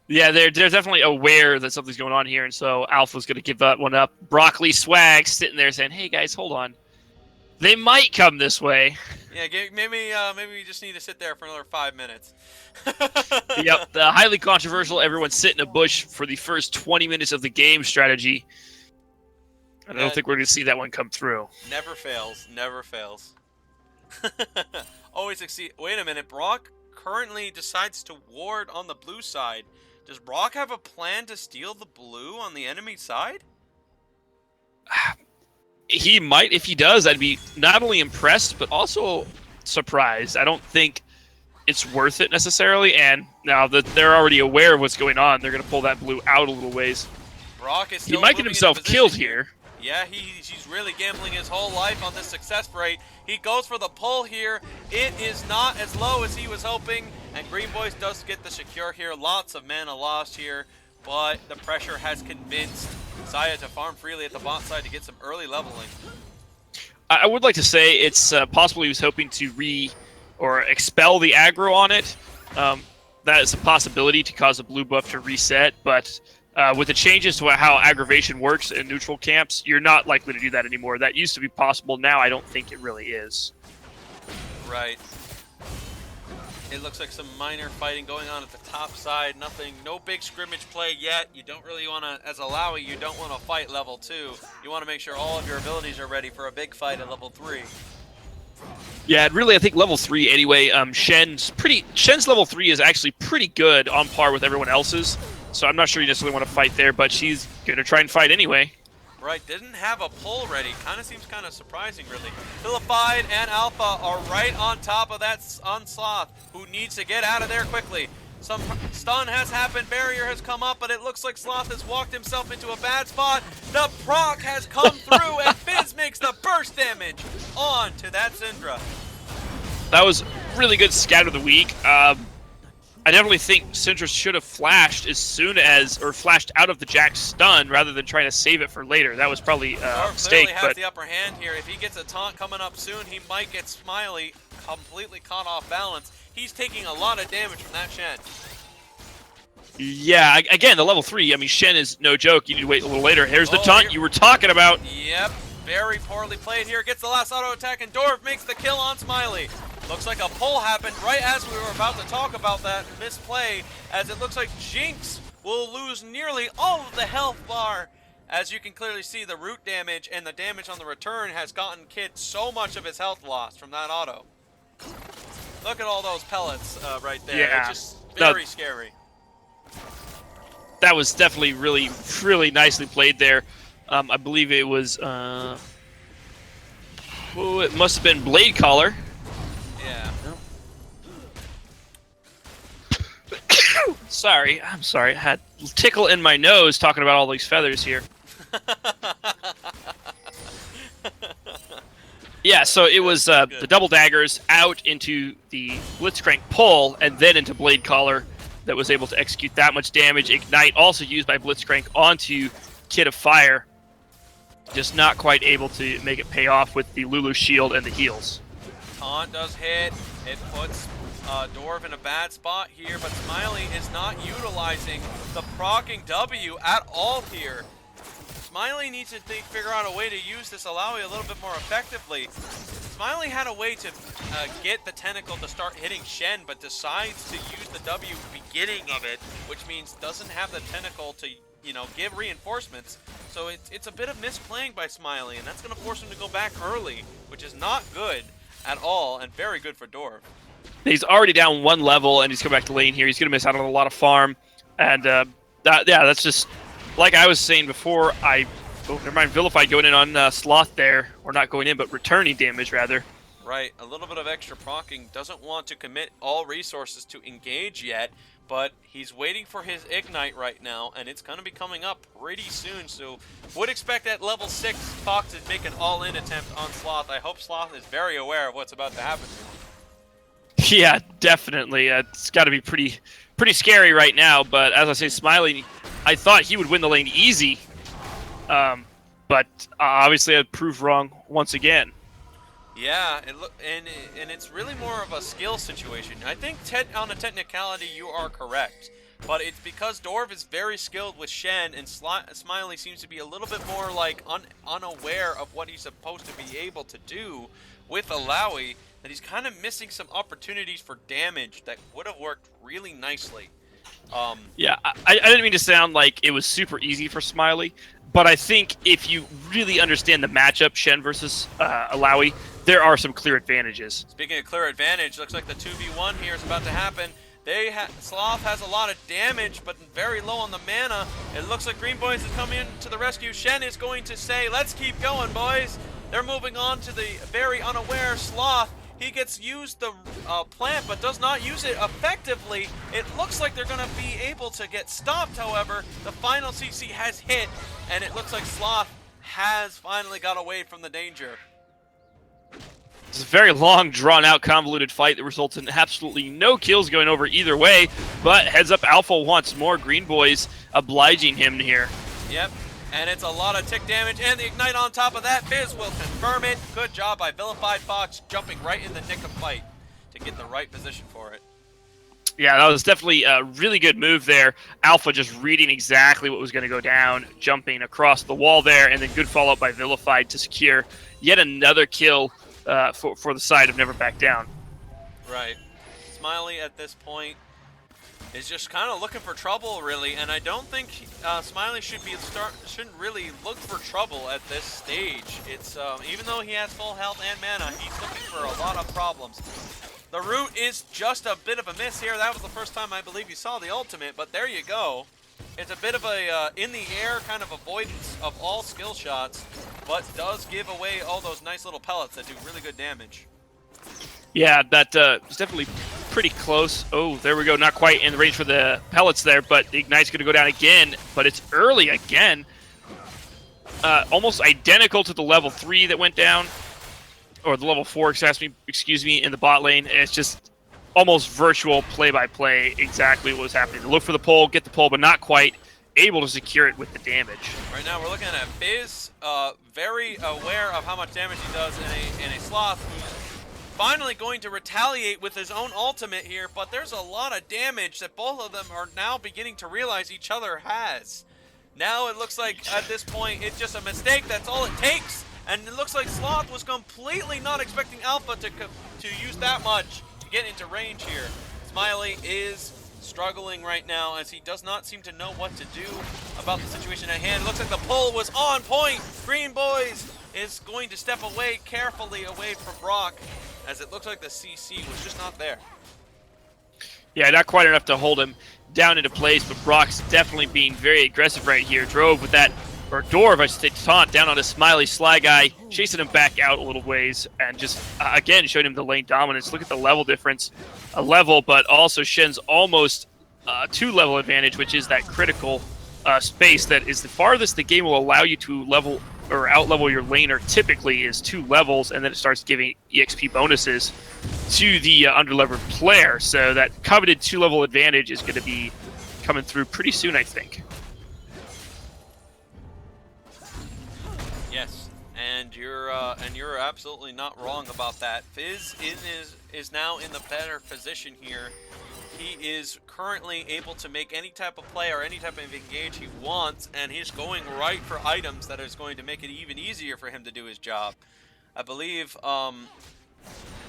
Yeah, they're definitely aware that something's going on here, and so Alpha's going to give that one up. Broccoli Swag sitting there saying, "Hey guys, hold on. They might come this way." Yeah, maybe we just need to sit there for another 5 minutes. Yep, the highly controversial everyone sit in a bush for the first 20 minutes of the game strategy. I don't think we're going to see that one come through. Never fails. Never fails. Always succeed. Wait a minute. Brock currently decides to ward on the blue side. Does Brock have a plan to steal the blue on the enemy side? He might. If he does, I'd be not only impressed, but also surprised. I don't think it's worth it necessarily. And now that they're already aware of what's going on, they're going to pull that blue out a little ways. Brock is still he might get himself killed here. Yeah, he's really gambling his whole life on this success rate. He goes for the pull here. It is not as low as he was hoping, and Green Boys does get the secure here. Lots of mana lost here, but the pressure has convinced Zaya to farm freely at the bot side to get some early leveling. I would like to say it's possible he was hoping to expel the aggro on it. That is a possibility to cause a blue buff to reset, but with the changes to how aggravation works in neutral camps, you're not likely to do that anymore. That used to be possible. Now I don't think it really is. Right. It looks like some minor fighting going on at the top side. No big scrimmage play yet. You don't really want to, as a Lowy, you don't want to fight level 2. You want to make sure all of your abilities are ready for a big fight at level 3. Yeah, really, I think level 3 anyway. Shen's level 3 is actually pretty good, on par with everyone else's. So I'm not sure you necessarily want to fight there, but she's going to try and fight anyway. Right, didn't have a pull ready. Seems kind of surprising, really. Philippide and Alpha are right on top of that on Sloth, who needs to get out of there quickly. Some stun has happened, barrier has come up, but it looks like Sloth has walked himself into a bad spot. The proc has come through, and Fizz makes the burst damage on to that Syndra. That was really good scout of the week. I definitely think Syndra should have flashed flashed out of the Jack stun rather than trying to save it for later. That was probably a mistake. Clearly has the upper hand here. If he gets a taunt coming up soon, he might get Smiley completely caught off balance. He's taking a lot of damage from that Shen. Yeah, again, the level 3, I mean, Shen is no joke. You need to wait a little later. Here's the taunt you were talking about. Yep, very poorly played here. Gets the last auto attack, and Dorf makes the kill on Smiley. Looks like a pull happened right as we were about to talk about that misplay, as it looks like Jinx will lose nearly all of the health bar. As you can clearly see, the root damage and the damage on the return has gotten Kid so much of his health lost from that auto. Look at all those pellets right there. Yeah. It's just very scary. That was definitely really, really nicely played there. I believe it was, it must have been Blade Caller. Yeah. sorry. I'm sorry. I had a tickle in my nose talking about all these feathers here. Yeah, so it was the double daggers out into the Blitzcrank pull and then into Blade Collar that was able to execute that much damage. Ignite also used by Blitzcrank onto Kid of Fire. Just not quite able to make it pay off with the Lulu shield and the heals. Taunt does hit. It puts Dwarf in a bad spot here, but Smiley is not utilizing the proccing W at all here. Smiley needs to figure out a way to use this Alawi a little bit more effectively. Smiley had a way to get the tentacle to start hitting Shen, but decides to use the W beginning of it, which means doesn't have the tentacle to, you know, give reinforcements. So it's a bit of misplaying by Smiley, and that's going to force him to go back early, which is not good at all, and very good for Dwarf. He's already down 1 level, and he's coming back to lane here. He's going to miss out on a lot of farm, and yeah, that's just... Like I was saying before, oh, never mind, Vilified going in on Sloth there, or not going in, but returning damage, rather. Right, a little bit of extra proccing, doesn't want to commit all resources to engage yet, but he's waiting for his Ignite right now, and it's going to be coming up pretty soon, so would expect at level 6 Fox to make an all-in attempt on Sloth. I hope Sloth is very aware of what's about to happen to him. Yeah, definitely. It's got to be pretty scary right now, but as I say, Smiley... I thought he would win the lane easy, but obviously I proved wrong once again. Yeah, and it's really more of a skill situation. I think on a technicality you are correct, but it's because Dwarf is very skilled with Shen, and Smiley seems to be a little bit more like unaware of what he's supposed to be able to do with Alawi, that he's kind of missing some opportunities for damage that would have worked really nicely. Yeah, I didn't mean to sound like it was super easy for Smiley, but I think if you really understand the matchup, Shen versus Alawi, there are some clear advantages. Speaking of clear advantage, looks like the 2v1 here is about to happen. Sloth has a lot of damage, but very low on the mana. It looks like Green Boys is coming in to the rescue. Shen is going to say, let's keep going, boys. They're moving on to the very unaware Sloth. He gets used the plant, but does not use it effectively. It looks like they're going to be able to get stopped, however. The final CC has hit, and it looks like Sloth has finally got away from the danger. It's a very long, drawn-out, convoluted fight that results in absolutely no kills going over either way, but heads up Alpha once more. Green Boys obliging him here. Yep. And it's a lot of tick damage, and the Ignite on top of that. Fizz will confirm it. Good job by Vilified Fox, jumping right in the nick of fight to get the right position for it. Yeah, that was definitely a really good move there. Alpha just reading exactly what was going to go down, jumping across the wall there, and then good follow-up by Vilified to secure yet another kill for the side of NeverBackDown. Right. Smiley at this point is just kind of looking for trouble, really, and I don't think Smiley shouldn't really look for trouble at this stage. It's even though he has full health and mana, he's looking for a lot of problems. The root is just a bit of a miss here. That was the first time I believe you saw the ultimate, but there you go. It's a bit of a in the air kind of avoidance of all skill shots, but does give away all those nice little pellets that do really good damage. Yeah, that is definitely pretty close. Oh, there we go. Not quite in the range for the pellets there, but the Ignite's going to go down again, but it's early again. Almost identical to the level 3 that went down, or the level 4, excuse me, in the bot lane. It's just almost virtual play-by-play exactly what was happening. Look for the pull, get the pull, but not quite able to secure it with the damage. Right now we're looking at Fizz, very aware of how much damage he does in a Sloth, who's finally going to retaliate with his own ultimate here, but there's a lot of damage that both of them are now beginning to realize each other has. Now it looks like at this point it's just a mistake, that's all it takes, and it looks like Sloth was completely not expecting Alpha to use that much to get into range here. Smiley is struggling right now as he does not seem to know what to do about the situation at hand. It looks like the pull was on point. Green Boys is going to step away carefully away from Brock, as it looks like the CC was just not there. Yeah, not quite enough to hold him down into place, but Brock's definitely being very aggressive right here. Drove with that, or Dwarf, I should say, taunt down on a Smiley Sly Guy, chasing him back out a little ways, and just, again, showing him the lane dominance. Look at the level difference. A level, but also Shen's almost 2-level advantage, which is that critical space that is the farthest the game will allow you to level or out-level your laner. Typically is 2 levels, and then it starts giving EXP bonuses to the under-leveled player. So that coveted 2-level advantage is going to be coming through pretty soon, I think. Yes, and you're absolutely not wrong about that. Fizz is now in the better position here. He is currently able to make any type of play or any type of engage he wants, and he's going right for items that is going to make it even easier for him to do his job. I believe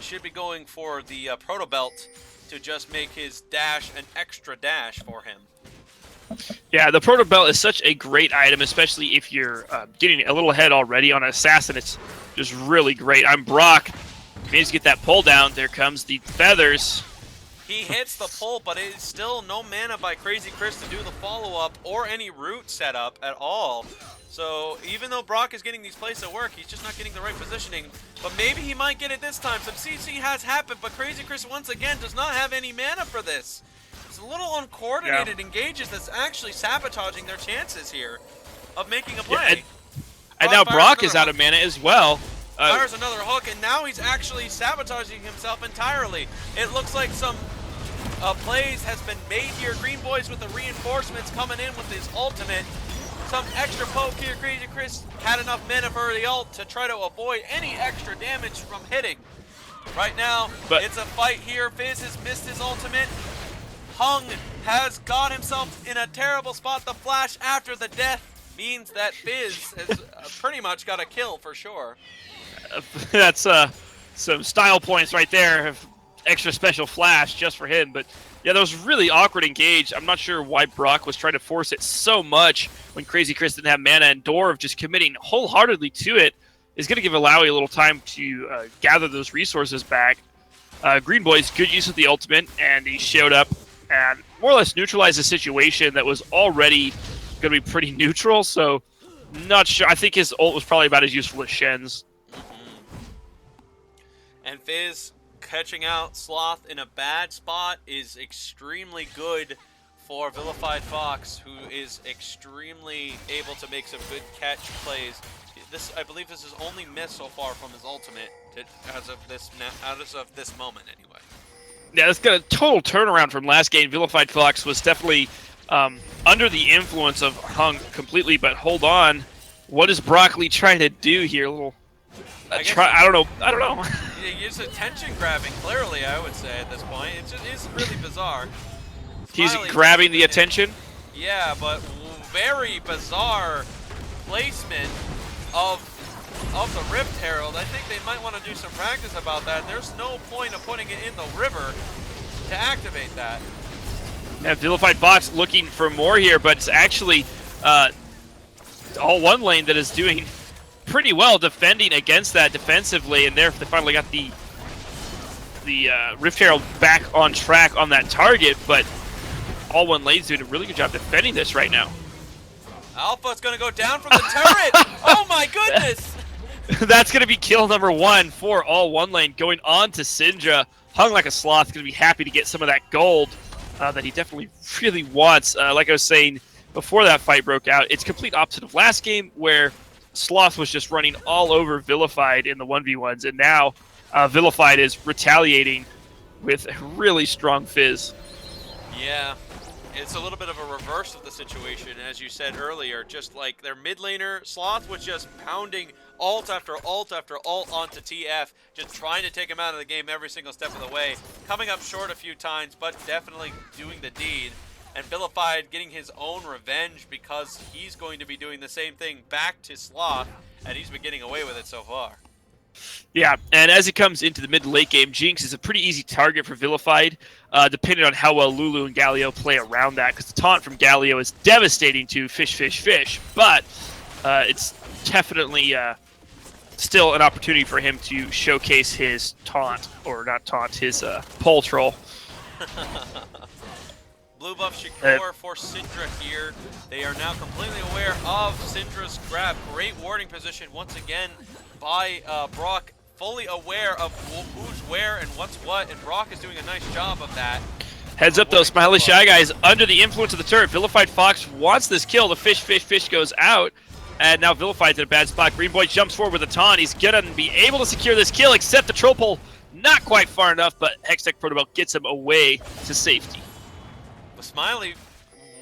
should be going for the Proto Belt to just make his dash an extra dash for him. Yeah, the Proto Belt is such a great item, especially if you're getting a little ahead already on an assassin. It's just really great. I'm Brock. Needs to get that pull down. There comes the feathers. He hits the pull, but it is still no mana by Crazy Chris to do the follow-up or any route setup at all. So even though Brock is getting these plays to work, he's just not getting the right positioning. But maybe he might get it this time. Some CC has happened, but Crazy Chris once again does not have any mana for this. It's a little uncoordinated engages that's actually sabotaging their chances here of making a play. And now Brock is out of mana as well. Fires another hook, and now he's actually sabotaging himself entirely. It looks like some plays has been made here. Green Boys with the reinforcements coming in with his ultimate. Some extra poke here. Crazy Chris had enough mana for the ult to try to avoid any extra damage from hitting. Right now, it's a fight here. Fizz has missed his ultimate. Hung has got himself in a terrible spot. The flash after the death means that Fizz has pretty much got a kill for sure. That's some style points right there. Extra special flash just for him. But yeah, that was really awkward engage. I'm not sure why Brock was trying to force it so much when Crazy Chris didn't have mana, and Dorv just committing wholeheartedly to it is going to give Alawi a little time to gather those resources back. Green Boys, good use of the ultimate, and he showed up and more or less neutralized a situation that was already going to be pretty neutral. So not sure. I think his ult was probably about as useful as Shen's. And Fizz catching out Sloth in a bad spot is extremely good for Vilified Fox, who is extremely able to make some good catch plays. I believe this is only miss so far from his ultimate as of this moment anyway. Yeah, that's got a total turnaround from last game. Vilified Fox was definitely under the influence of Hung completely, but hold on. What is Broccoli trying to do here? A little I don't know. He's attention grabbing, clearly, I would say, at this point. It's really bizarre. He's grabbing the attention? Yeah, but very bizarre placement of the Rift Herald. I think they might want to do some practice about that. There's no point of putting it in the river to activate that. Yeah, Vilified Fox looking for more here, but it's actually AllOneLane that is doing pretty well defending against that defensively, and there they finally got the Rift Herald back on track on that target, but AllOneLane's doing a really good job defending this right now. Alpha's going to go down from the turret! Oh my goodness! That's going to be kill number 1 for AllOneLane, going on to Syndra. Hung like a sloth, going to be happy to get some of that gold that he definitely really wants. Like I was saying before that fight broke out, it's complete opposite of last game, where Sloth was just running all over Vilified in the 1v1s, and now Vilified is retaliating with a really strong Fizz. Yeah, it's a little bit of a reverse of the situation, as you said earlier. Just like their mid laner, Sloth was just pounding ult after ult after ult onto TF, just trying to take him out of the game every single step of the way, coming up short a few times, but definitely doing the deed. And Vilified getting his own revenge because he's going to be doing the same thing back to Sloth, and he's been getting away with it so far. Yeah, and as it comes into the mid to late game, Jinx is a pretty easy target for Vilified, depending on how well Lulu and Galio play around that, because the taunt from Galio is devastating to fish, fish, fish, but it's definitely still an opportunity for him to showcase his taunt, or not taunt, his pole troll. Blue buff Shakur for Syndra here. They are now completely aware of Syndra's grab. Great warding position once again by Brock. Fully aware of who's where and what's what, and Brock is doing a nice job of that. Heads up, though, Smiley Shy Guy is under the influence of the turret. Vilified Fox wants this kill. The fish goes out. And now Vilified's in a bad spot. Green Boy jumps forward with a taunt. He's going to be able to secure this kill, except the troll pole not quite far enough, but Hextech Protobelt gets him away to safety. But Smiley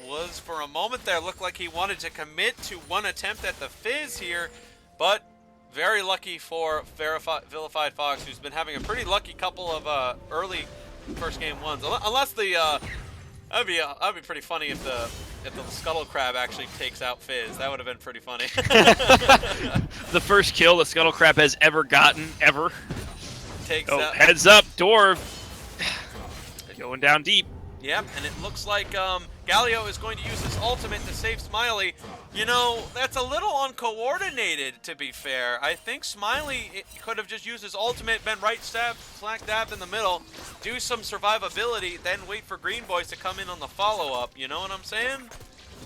was, for a moment there, looked like he wanted to commit to one attempt at the Fizz here, but very lucky for Vilified Fox, who's been having a pretty lucky couple of early first game ones. Unless the that'd be pretty funny if the Scuttle Crab actually takes out Fizz. That would have been pretty funny. The first kill the Scuttle Crab has ever gotten, ever. Takes out. Heads up, Dwarf. Going down deep. Yep, and it looks like Galio is going to use his ultimate to save Smiley. You know, that's a little uncoordinated, to be fair. I think Smiley could have just used his ultimate, been right stab, slack dabbed in the middle, do some survivability, then wait for Green Boys to come in on the follow-up. You know what I'm saying?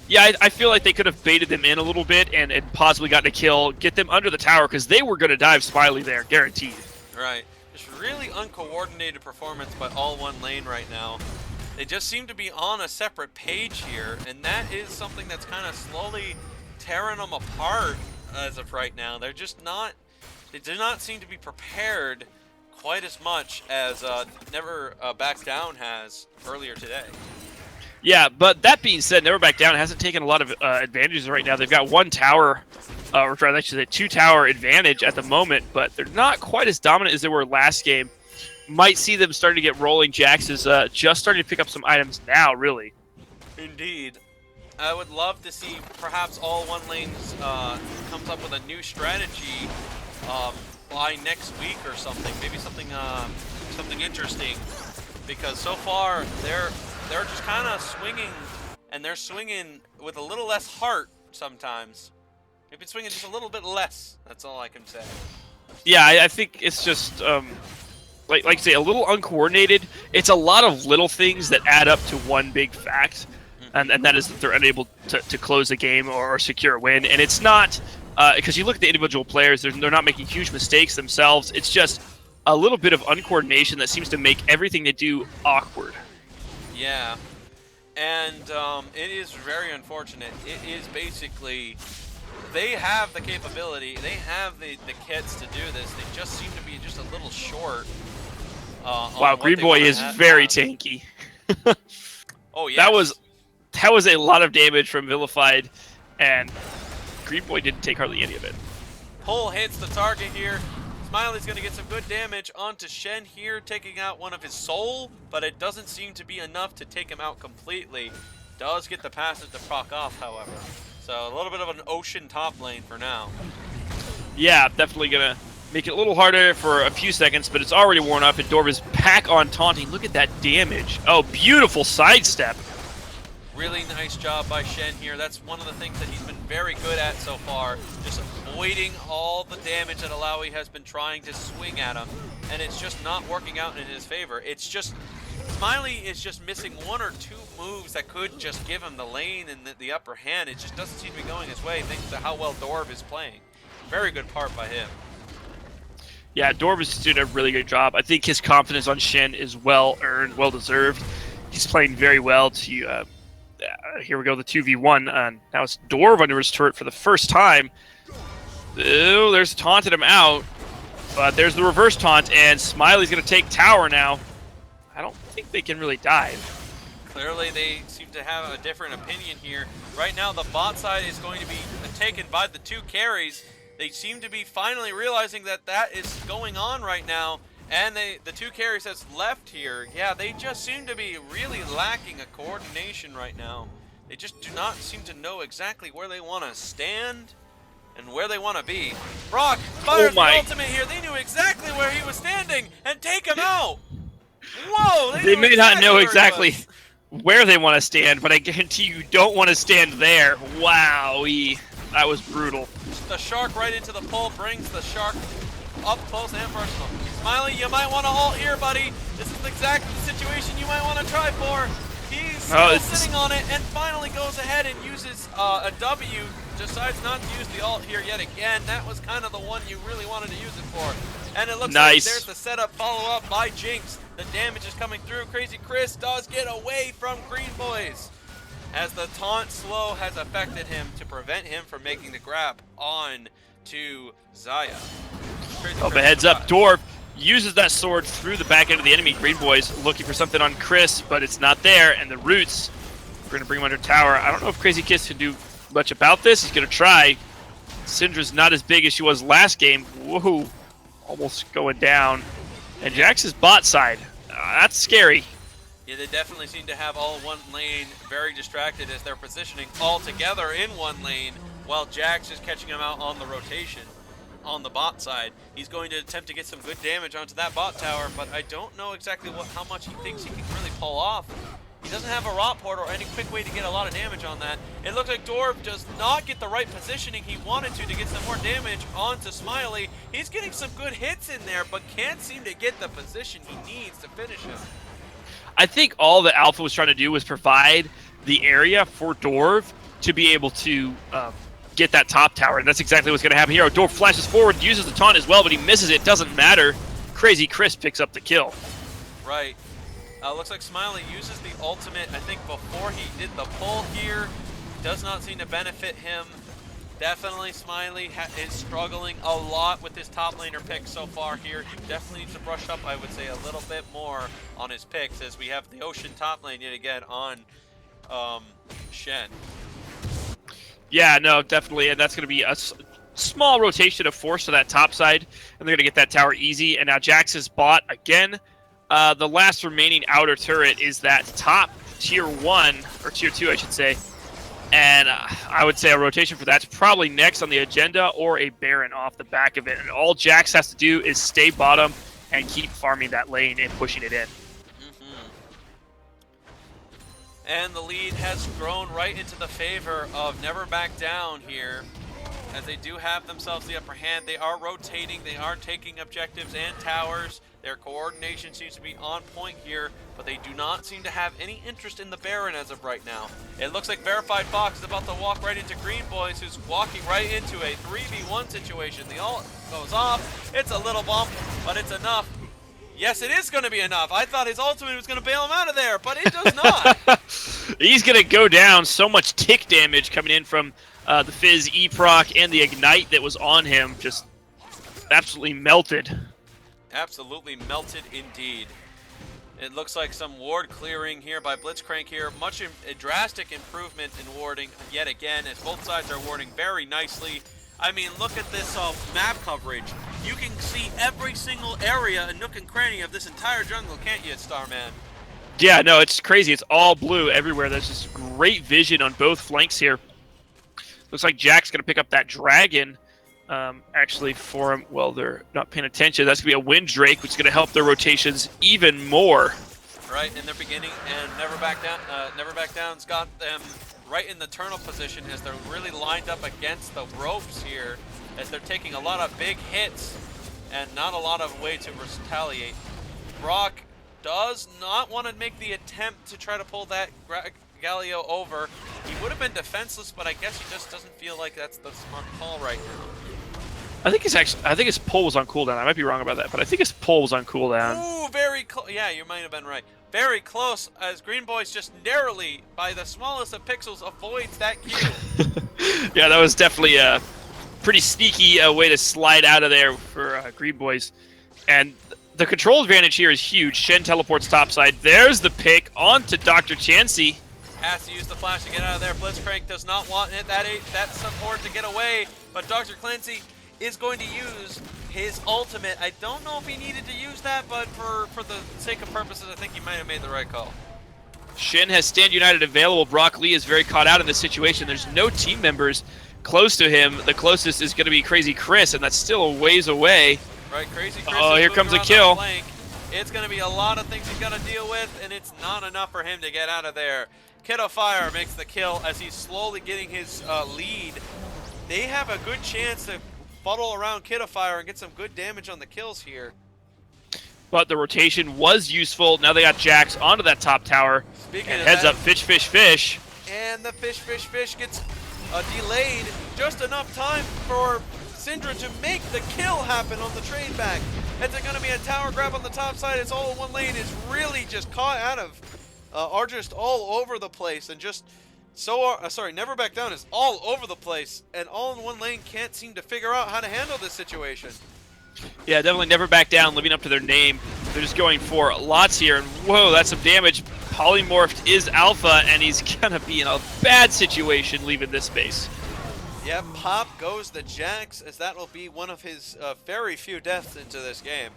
Yeah, I feel like they could have baited them in a little bit and possibly gotten a kill, get them under the tower, because they were going to dive Smiley there, guaranteed. Right. Just really uncoordinated performance by AllOneLane right now. They just seem to be on a separate page here, and that is something that's kind of slowly tearing them apart as of right now. They're just not, they do not seem to be prepared quite as much as NeverBackDown has earlier today. Yeah, but that being said, NeverBackDown hasn't taken a lot of advantages right now. They've got one tower, or rather, actually, a two-tower advantage at the moment, but they're not quite as dominant as they were last game. Might see them starting to get rolling. Jax is just starting to pick up some items now, really. Indeed. I would love to see perhaps AllOneLane comes up with a new strategy by next week or something. Maybe something something interesting, because so far they're just kind of swinging, and they're swinging with a little less heart sometimes. They've been swinging just a little bit less. That's all I can say. Yeah, I think it's just like I say, a little uncoordinated. It's a lot of little things that add up to one big fact, and that is that they're unable to close a game or secure a win. And it's not because you look at the individual players; they're not making huge mistakes themselves. It's just a little bit of uncoordination that seems to make everything they do awkward. Yeah, and it is very unfortunate. It is basically, they have the capability, they have the kits to do this. They just seem to be just a little short. Wow, Green Boy is very tanky. Oh yeah. That was a lot of damage from Vilified, and Green Boy didn't take hardly any of it. Pull hits the target here. Smiley's going to get some good damage onto Shen here, taking out one of his soul, but it doesn't seem to be enough to take him out completely. Does get the passive to proc off, however. So a little bit of an ocean top lane for now. Yeah, definitely going to make it a little harder for a few seconds, but it's already worn up, and Dorv is back on taunting. Look at that damage. Oh, beautiful sidestep. Really nice job by Shen here. That's one of the things that he's been very good at so far. Just avoiding all the damage that Alawi has been trying to swing at him. And it's just not working out in his favor. It's just, Smiley is just missing one or two moves that could just give him the lane and the upper hand. It just doesn't seem to be going his way thanks to how well Dorv is playing. Very good part by him. Yeah, Dorv is doing a really good job. I think his confidence on Shen is well-earned, well-deserved. He's playing very well to... here we go, the 2v1. Now it's Dorv under his turret for the first time. Oh, there's taunted him out. But there's the reverse taunt, and Smiley's going to take tower now. I don't think they can really dive. Clearly, they seem to have a different opinion here. Right now, the bot side is going to be taken by the two carries. They seem to be finally realizing that that is going on right now. And the two carries that's left here, yeah, they just seem to be really lacking a coordination right now. They just do not seem to know exactly where they want to stand and where they want to be. Brock fires the ultimate here. They knew exactly where he was standing and take him out. Whoa! They may not know exactly where they want to stand, but I guarantee you don't want to stand there. Wowee. That was brutal. The shark right into the pole brings the shark up close and personal. Smiley, you might want to ult here, buddy. This is exactly the situation you might want to try for. He's still sitting on it and finally goes ahead and uses a W. Decides not to use the ult here yet again. That was kind of the one you really wanted to use it for. And it looks Nice. like there's the setup follow-up by Jinx. The damage is coming through. Crazy Chris does get away from Green Boys, as the taunt slow has affected him to prevent him from making the grab on to Zaya. Oh, but heads up, Dwarf uses that sword through the back end of the enemy. Green Boys looking for something on Chris, but it's not there, and the Roots are going to bring him under tower. I don't know if Crazy Kiss can do much about this. He's going to try. Syndra's not as big as she was last game. Whoa, almost going down. And Jax's bot side, that's scary. Yeah, they definitely seem to have AllOneLane very distracted as they're positioning all together in one lane, while Jax is catching him out on the rotation on the bot side. He's going to attempt to get some good damage onto that bot tower, but I don't know exactly how much he thinks he can really pull off. He doesn't have a rot port or any quick way to get a lot of damage on that. It looks like Dorb does not get the right positioning he wanted to get some more damage onto Smiley. He's getting some good hits in there, but can't seem to get the position he needs to finish him. I think all that Alpha was trying to do was provide the area for Dorv to be able to get that top tower, and that's exactly what's going to happen here. Dorv flashes forward, uses the taunt as well, but he misses it. Doesn't matter. Crazy Chris picks up the kill. Right. Looks like Smiley uses the ultimate, I think, before he did the pull here. Does not seem to benefit him. Definitely Smiley is struggling a lot with his top laner pick so far here. He definitely needs to brush up, I would say, a little bit more on his picks, as we have the Ocean top lane yet again on Shen. Yeah, no, definitely, and that's going to be a small rotation of force to that top side, and they're going to get that tower easy. And now Jax is bot again. The last remaining outer turret is that top tier 1, or tier 2, I should say. And I would say a rotation for that's probably next on the agenda, or a Baron off the back of it. And all Jax has to do is stay bottom and keep farming that lane and pushing it in. And the lead has grown right into the favor of NeverBackDown here, as they do have themselves the upper hand. They are rotating, they are taking objectives and towers. Their coordination seems to be on point here, but they do not seem to have any interest in the Baron as of right now. It looks like Verified Fox is about to walk right into Green Boys, who's walking right into a 3v1 situation. The ult goes off. It's a little bump, but it's enough. Yes, it is going to be enough. I thought his ultimate was going to bail him out of there, but it does not. He's going to go down. So much tick damage coming in from the Fizz, E-Proc, and the Ignite that was on him. Just absolutely melted. Absolutely melted indeed. It looks like some ward clearing here by Blitzcrank here. A drastic improvement in warding yet again, as both sides are warding very nicely. I mean, look at this map coverage. You can see every single area and nook and cranny of this entire jungle, can't you, Starman? Yeah, no, it's crazy. It's all blue everywhere. There's just great vision on both flanks here. Looks like Jack's going to pick up that dragon, actually, for him. Well, they're not paying attention. That's going to be a Wind Drake, which is going to help their rotations even more. Right, in their beginning, and NeverBackDown's got them right in the turtle position as they're really lined up against the ropes here, as they're taking a lot of big hits and not a lot of way to retaliate. Brock does not want to make the attempt to try to pull that Galio over. He would have been defenseless, but I guess he just doesn't feel like that's the smart call right now. I think his pull was on cooldown. I might be wrong about that, but I think his pull was on cooldown. Ooh, very close. Yeah, you might have been right. Very close, as Green Boys just narrowly, by the smallest of pixels, avoids that kill. Yeah, that was definitely a pretty sneaky way to slide out of there for Green Boys. And the control advantage here is huge. Shen teleports topside. There's the pick onto Dr. Chansey. Has to use the flash to get out of there. Blitzcrank does not want that support to get away, but Dr. Clancy is going to use his ultimate. I don't know if he needed to use that, but for the sake of purposes, I think he might have made the right call. Shen has Stand United available. Brock Lee is very caught out in this situation. There's no team members close to him. The closest is going to be Crazy Chris, and that's still a ways away. Right, Crazy Chris. Oh, here comes a kill. It's going to be a lot of things he's got to deal with, and it's not enough for him to get out of there. Kid of Fire makes the kill as he's slowly getting his lead. They have a good chance to fuddle around Kid of Fire and get some good damage on the kills here. But the rotation was useful. Now they got Jax onto that top tower. Speaking and of heads that, up, fish. And the fish gets delayed just enough time for Syndra to make the kill happen on the trade back. Is it going to be a tower grab on the top side? It's AllOneLane is really just caught out of, are just all over the place, and just so, sorry, NeverBackDown is all over the place, and AllOneLane can't seem to figure out how to handle this situation. Yeah, definitely NeverBackDown, living up to their name. They're just going for lots here, and whoa, that's some damage. Polymorphed is Alpha, and he's gonna be in a bad situation leaving this space. Yep, Pop goes the Jax, as that will be one of his very few deaths into this game.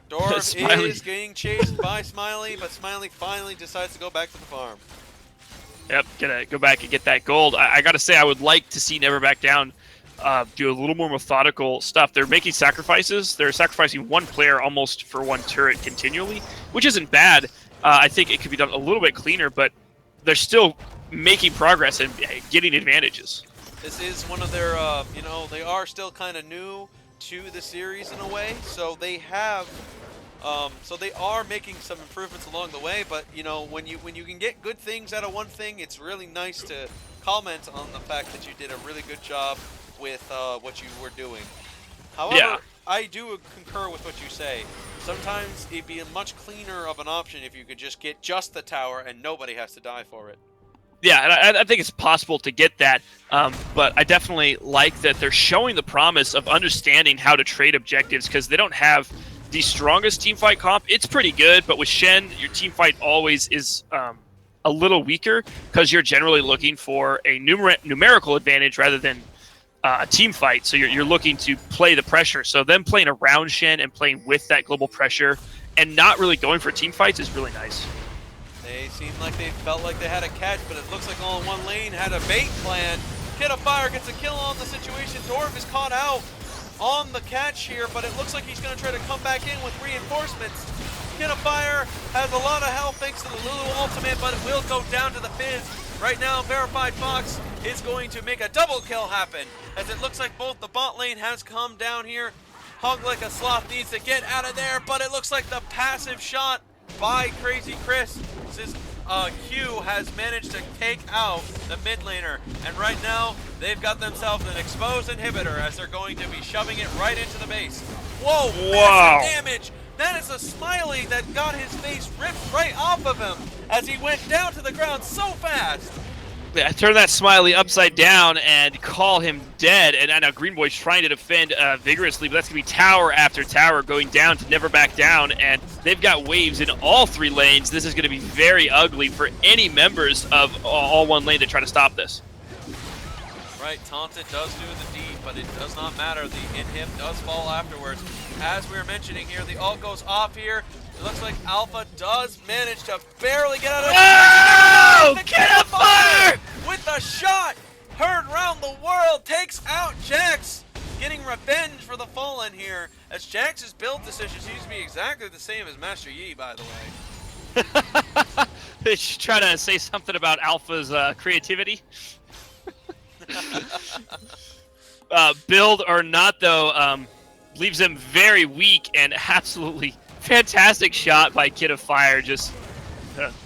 Dwarf is getting chased by Smiley, but Smiley finally decides to go back to the farm. Yep, gonna go back and get that gold. I gotta say, I would like to see NeverBackDown do a little more methodical stuff. They're making sacrifices. They're sacrificing one player almost for one turret continually, which isn't bad. I think it could be done a little bit cleaner, but they're still making progress and getting advantages. This is one of their, you know, they are still kind of new to the series in a way, so they have, so they are making some improvements along the way. But you know, when you can get good things out of one thing, it's really nice to comment on the fact that you did a really good job with what you were doing. However, yeah, I do concur with what you say. Sometimes it'd be a much cleaner of an option if you could just get just the tower and nobody has to die for it. Yeah, and I think it's possible to get that, but I definitely like that they're showing the promise of understanding how to trade objectives, because they don't have the strongest teamfight comp. It's pretty good, but with Shen, your teamfight always is a little weaker, because you're generally looking for a numerical advantage rather than a team fight. So you're looking to play the pressure. So them playing around Shen and playing with that global pressure and not really going for team fights is really nice. They seemed like they felt like they had a catch, but it looks like AllOneLane had a bait plan. Kid of Fire gets a kill on the situation. Dwarf is caught out on the catch here, but it looks like he's going to try to come back in with reinforcements. Kid of Fire has a lot of health thanks to the Lulu ultimate, but it will go down to the Fizz. Right now, Verified Fox is going to make a double kill happen, as it looks like both the bot lane has come down here. Hug Like a Sloth needs to get out of there, but it looks like the passive shot by Crazy Chris. Q has managed to take out the mid laner, and right now they've got themselves an exposed inhibitor as they're going to be shoving it right into the base. Whoa, wow, massive damage! That is a Smiley that got his face ripped right off of him as he went down to the ground so fast. Yeah, turn that Smiley upside down and call him dead. And I know Green Boy's trying to defend vigorously, but that's going to be tower after tower going down to NeverBackDown. And they've got waves in all three lanes. This is going to be very ugly for any members of AllOneLane to try to stop this. Right, Taunted does do the deed, but it does not matter. The inhib does fall afterwards. As we were mentioning here, the ult goes off here. It looks like Alpha does manage to barely get out of the Kid of Fire! With the shot heard around the world, takes out Jax, getting revenge for the Fallen here, as Jax's build decision seems to be exactly the same as Master Yi, by the way. They should try to say something about Alpha's creativity. Build or not, though, leaves them very weak, and absolutely fantastic shot by Kid of Fire. Just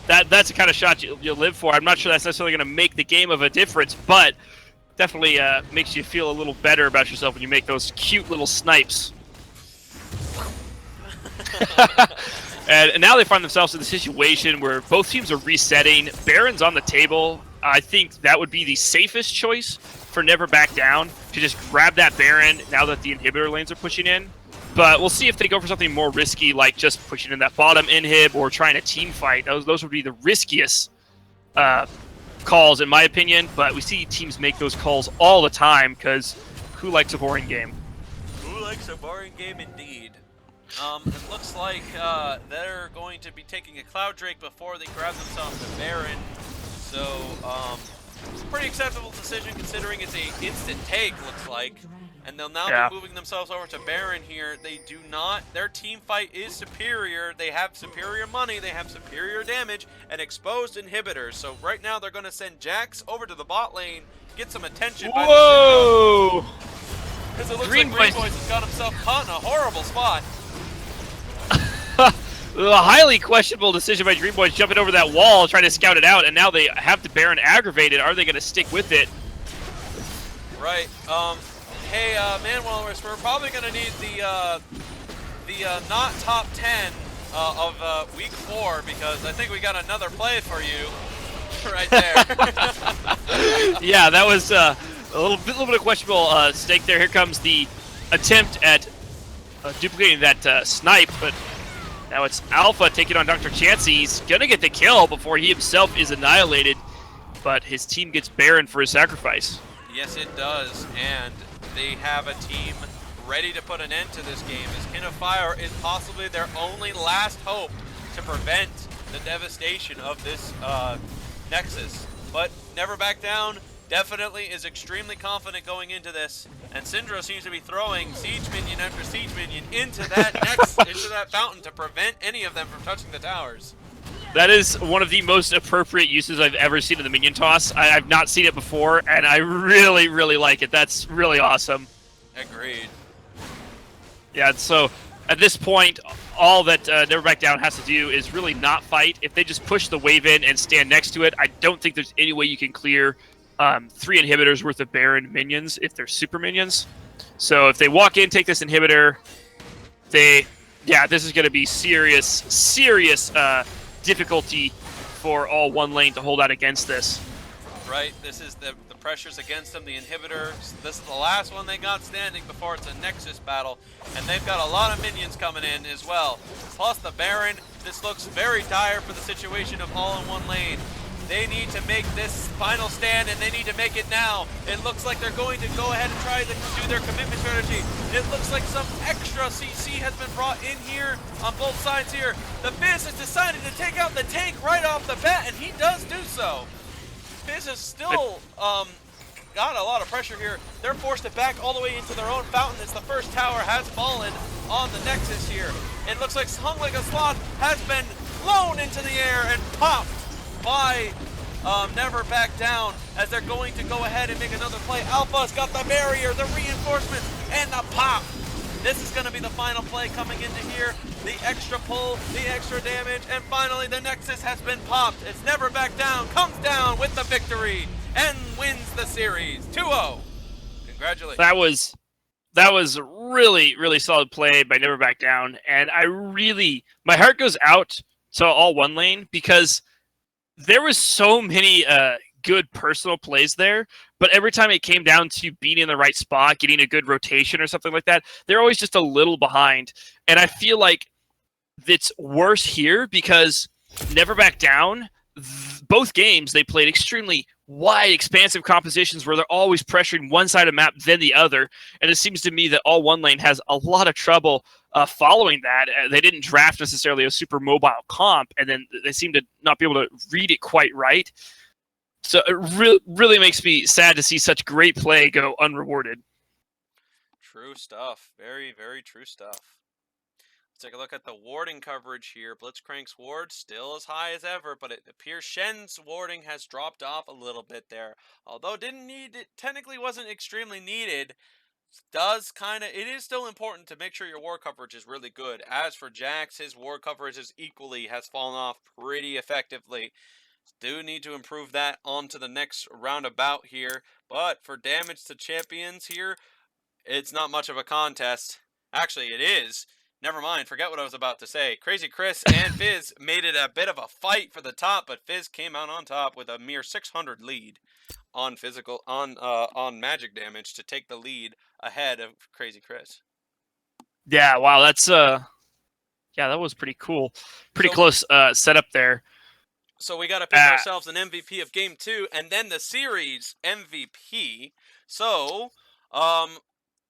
that's the kind of shot you'll live for. I'm not sure that's necessarily going to make the game of a difference, but definitely makes you feel a little better about yourself when you make those cute little snipes. And now they find themselves in the situation where both teams are resetting. Baron's on the table. I think that would be the safest choice for NeverBackDown, to just grab that Baron now that the inhibitor lanes are pushing in. But we'll see if they go for something more risky, like just pushing in that bottom inhib or trying a team fight. Those would be the riskiest calls, in my opinion. But we see teams make those calls all the time, because who likes a boring game? Who likes a boring game, indeed. It looks like they're going to be taking a Cloud Drake before they grab themselves a Baron. So, it's a pretty acceptable decision considering it's a instant take, looks like. And they'll now be moving themselves over to Baron here. They do not, their team fight is superior. They have superior money, they have superior damage, and exposed inhibitors. So right now they're going to send Jax over to the bot lane, get some attention. Whoa! Because it looks like Green Boys has got himself caught in a horrible spot. A highly questionable decision by Dream Boys, jumping over that wall, trying to scout it out, and now they have the Baron aggravated. Are they going to stick with it? Right. hey, Manuelers, we're probably going to need the not top 10 of week 4 because I think we got another play for you right there. Yeah, that was a little bit of questionable stake there. Here comes the attempt at duplicating that snipe, but now it's Alpha taking on Dr. Chansey. He's going to get the kill before he himself is annihilated, but his team gets Baron for his sacrifice. Yes, it does, and they have a team ready to put an end to this game, as Kin of Fire is possibly their only last hope to prevent the devastation of this Nexus. But NeverBackDown definitely is extremely confident going into this, and Syndra seems to be throwing siege minion after siege minion into that into that fountain to prevent any of them from touching the towers. That is one of the most appropriate uses I've ever seen in the minion toss. I've not seen it before, and I really, really like it. That's really awesome. Agreed. Yeah, so at this point, all that NeverBackDown has to do is really not fight. If they just push the wave in and stand next to it, I don't think there's any way you can clear 3 inhibitors worth of Baron minions if they're super minions. So if they walk in, take this inhibitor, this is going to be serious difficulty for AllOneLane to hold out against this. Right, this is the pressures against them, the inhibitors. This is the last one they got standing before it's a Nexus battle, and they've got a lot of minions coming in as well. Plus the Baron, this looks very dire for the situation of AllOneLane. They need to make this final stand, and they need to make it now. It looks like they're going to go ahead and try to do their commitment strategy. It looks like some extra CC has been brought in here on both sides here. The Fizz has decided to take out the tank right off the bat, and he does do so. Fizz has still got a lot of pressure here. They're forced to back all the way into their own fountain as the first tower has fallen on the Nexus here. It looks like Hung Like a Sloth has been blown into the air and popped by NeverBackDown as they're going to go ahead and make another play. Alpha's got the barrier, the reinforcements, and the pop. This is going to be the final play coming into here. The extra pull, the extra damage, and finally the Nexus has been popped. It's NeverBackDown comes down with the victory and wins the series 2-0. Congratulations. That was really, really solid play by NeverBackDown, and my heart goes out to AllOneLane because there was so many good personal plays there, but every time it came down to being in the right spot, getting a good rotation or something like that, they're always just a little behind. And I feel like it's worse here because NeverBackDown, both games, they played extremely wide, expansive compositions where they're always pressuring one side of the map, then the other. And it seems to me that AllOneLane has a lot of trouble following that. They didn't draft necessarily a super mobile comp, and then they seem to not be able to read it quite right. So it really makes me sad to see such great play go unrewarded. True stuff. Very, very true stuff. Let's take a look at the warding coverage here. Blitzcrank's ward still as high as ever, but it appears Shen's warding has dropped off a little bit there. Although technically wasn't extremely needed, it is still important to make sure your ward coverage is really good. As for Jax, his ward coverage has fallen off pretty effectively. Do need to improve that on to the next roundabout here. But for damage to champions here, it's not much of a contest. Actually, it is. Never mind, forget what I was about to say. Crazy Chris and Fizz made it a bit of a fight for the top, but Fizz came out on top with a mere 600 lead on magic damage to take the lead ahead of Crazy Chris. Yeah, wow, that's that was pretty cool. Pretty close setup there. So we got to pick ourselves an MVP of Game 2 and then the series MVP. So,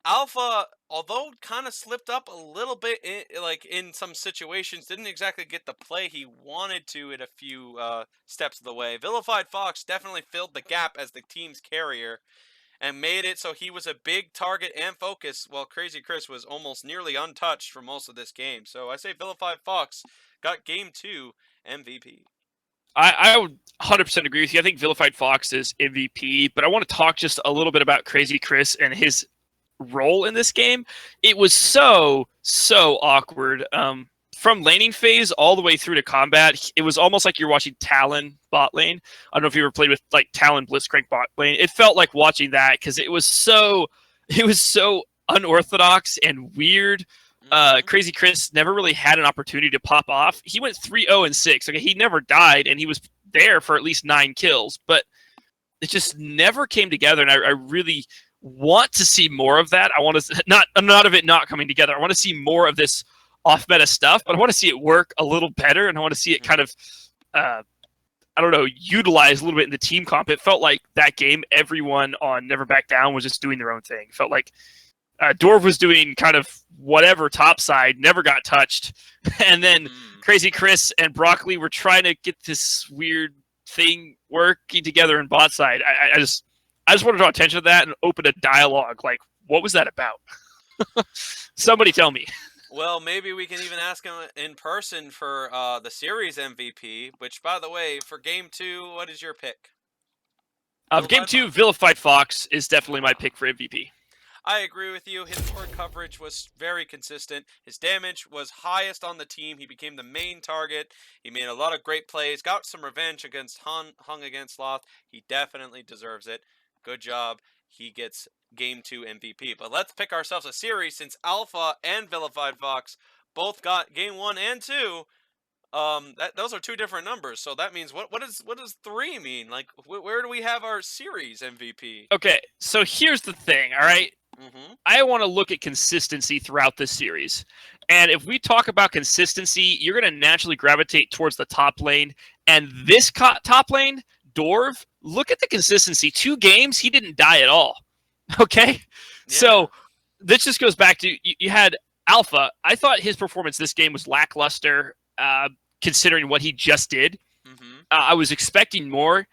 Alpha, although kind of slipped up a little bit in some situations, didn't exactly get the play he wanted to at a few steps of the way. Vilified Fox definitely filled the gap as the team's carrier and made it so he was a big target and focus, while Crazy Chris was almost nearly untouched for most of this game. So I say Vilified Fox got Game 2 MVP. I would 100% agree with you. I think Vilified Fox is MVP, but I want to talk just a little bit about Crazy Chris and his role in this game. It was so awkward. From laning phase all the way through to combat, it was almost like you're watching Talon bot lane. I don't know if you ever played with like Talon Blitzcrank bot lane. It felt like watching that because it was it was so unorthodox and weird. Crazy Chris never really had an opportunity to pop off. He went 3-0-6. Okay, he never died, and he was there for at least 9 kills, but it just never came together. And I really want to see more of that. I want to not of it not coming together. I want to see more of this off meta stuff, but I want to see it work a little better, and I want to see it kind of I don't know, utilized a little bit in the team comp. It felt like that game, everyone on Never Back Down was just doing their own thing. It felt like Dorv was doing kind of whatever topside, never got touched. And then Crazy Chris and Broccoli were trying to get this weird thing working together in bot side. I just want to draw attention to that and open a dialogue. Like, what was that about? Somebody tell me. Well, maybe we can even ask him in person for the series MVP, which, by the way, for Game 2, what is your pick? Game 2, Vilified Fox is definitely my pick for MVP. I agree with you. His board coverage was very consistent. His damage was highest on the team. He became the main target. He made a lot of great plays. Got some revenge against Hung against Loth. He definitely deserves it. Good job. He gets Game 2 MVP. But let's pick ourselves a series since Alpha and Vilified Fox both got Game 1 and 2. Those are two different numbers. So that means what does 3 mean? Like where do we have our series MVP? Okay, so here's the thing, all right? I want to look at consistency throughout this series. And if we talk about consistency, you're going to naturally gravitate towards the top lane. And this top lane, Dorv, look at the consistency. 2 games, he didn't die at all. Okay? Yeah. So this just goes back to, you had Alpha. I thought his performance this game was lackluster, considering what he just did. I was expecting more.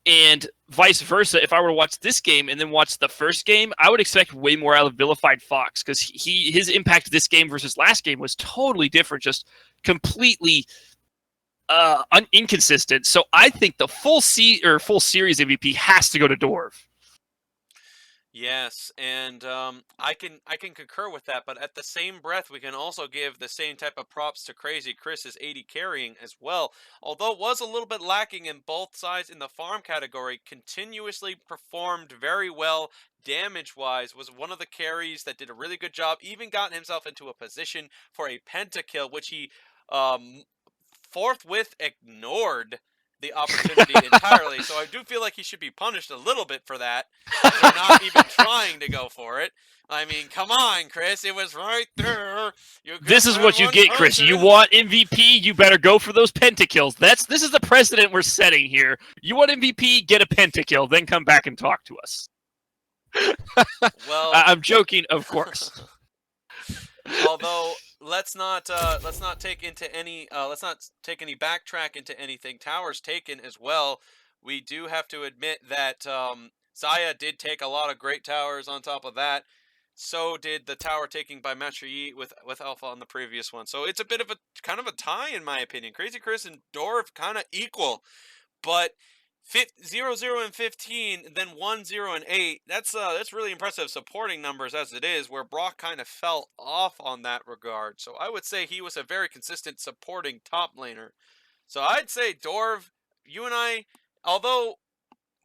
And vice versa, if I were to watch this game and then watch the first game, I would expect way more out of Vilified Fox, because his impact this game versus last game was totally different, just completely inconsistent. So I think the full series MVP has to go to Dorv. Yes, and I can concur with that, but at the same breath, we can also give the same type of props to Crazy Chris's 80 carrying as well. Although it was a little bit lacking in both sides in the farm category, continuously performed very well damage-wise, was one of the carries that did a really good job, even gotten himself into a position for a pentakill, which he forthwith ignored the opportunity entirely. So I do feel like he should be punished a little bit for that, for not even trying to go for it. I mean, come on, Chris, it was right there. This is what you get, Chris. You want MVP, you better go for those pentakills. This is the precedent we're setting here. You want MVP, get a pentakill, then come back and talk to us. Well, I'm joking, of course. Although let's not take any backtrack into anything. Towers taken as well. We do have to admit that Zaya did take a lot of great towers on top of that. So did the tower taking by Matriyi with Alpha on the previous one. So it's a bit of a kind of a tie in my opinion. Crazy Chris and Dorv kind of equal, but 0-0 and 15, then 1-0 and 8. That's really impressive supporting numbers as it is, where Brock kind of fell off on that regard. So I would say he was a very consistent supporting top laner. So I'd say Dorv, you and I, although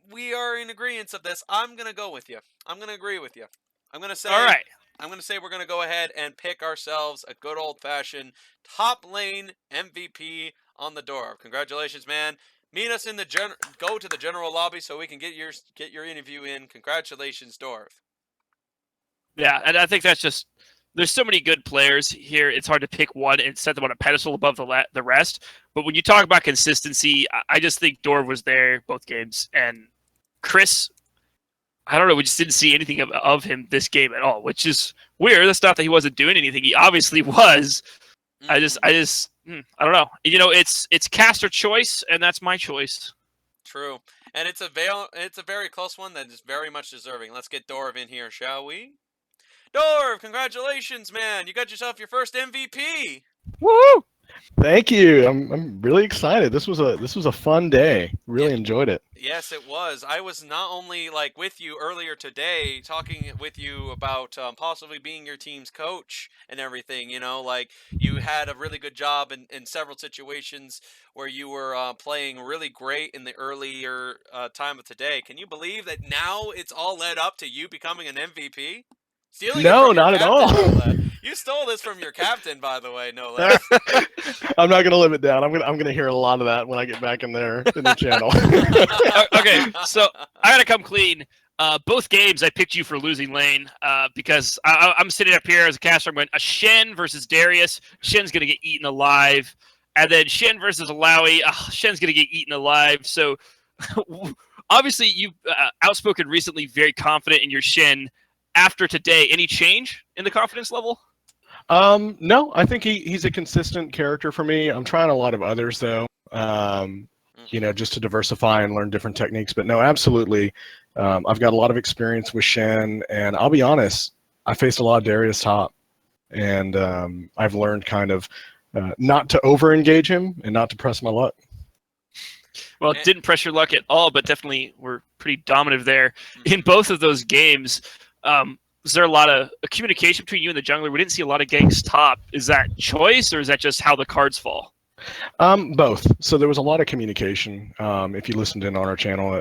we are in agreement of this, I'm gonna go with you. I'm gonna agree with you. I'm gonna say, all right. I'm gonna say we're gonna go ahead and pick ourselves a good old-fashioned top lane MVP on the Dorv. Congratulations, man. Meet us in the go to the general lobby so we can get your interview in. Congratulations, Dorv. Yeah, and I think that's just, there's so many good players here. It's hard to pick one and set them on a pedestal above the rest. But when you talk about consistency, I just think Dorv was there both games, and Chris, I don't know, we just didn't see anything of him this game at all, which is weird. That's not that he wasn't doing anything. He obviously was. I don't know. You know, it's caster choice, and that's my choice. True, and it's a very close one that is very much deserving. Let's get Dorv in here, shall we? Dorv, congratulations, man! You got yourself your first MVP. Woo! Thank you. I'm really excited. This was a fun day. Yeah, Really enjoyed it. yes, it was. I was not only like with you earlier today, talking with you about possibly being your team's coach and everything. Like you had a really good job in several situations where you were playing really great in the earlier time of today. Can you believe that now it's all led up to you becoming an MVP? Stealing it No, from your not at all. captain, no less. You stole this from your captain, by the way, no less. I'm not gonna live it down. I'm gonna hear a lot of that when I get back in there in the channel. Okay, so I gotta come clean. Both games I picked you for losing lane because I'm sitting up here as a caster. I'm going a Shen versus Darius. Shen's gonna get eaten alive, and then Shen versus Alawi. Shen's gonna get eaten alive. So obviously you've outspoken recently, very confident in your Shen. After today, any change in the confidence level? No, I think he's a consistent character for me. I'm trying a lot of others though. Just to diversify and learn different techniques. But no, absolutely. I've got a lot of experience with Shen, and I'll be honest, I faced a lot of Darius top, and I've learned kind of not to over-engage him and not to press my luck. Well, it didn't press your luck at all, but definitely were pretty dominant there. In both of those games, was there a lot of communication between you and the jungler? We didn't see a lot of ganks top. Is that choice, or is that just how the cards fall? Both. So there was a lot of communication. If you listened in on our channel,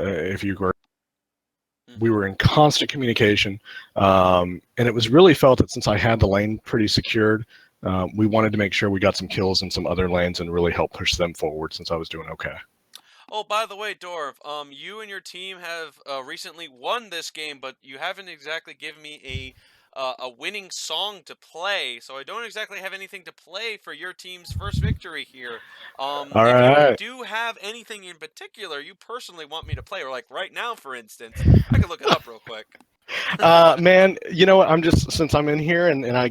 we were in constant communication, and it was really felt that since I had the lane pretty secured, we wanted to make sure we got some kills in some other lanes and really help push them forward since I was doing okay. Oh, by the way, Dorv, you and your team have recently won this game, but you haven't exactly given me a winning song to play, so I don't exactly have anything to play for your team's first victory here. All If you right. do have anything in particular you personally want me to play, or like right now, for instance, I can look it up real quick. Man, you know what? Since I'm in here and I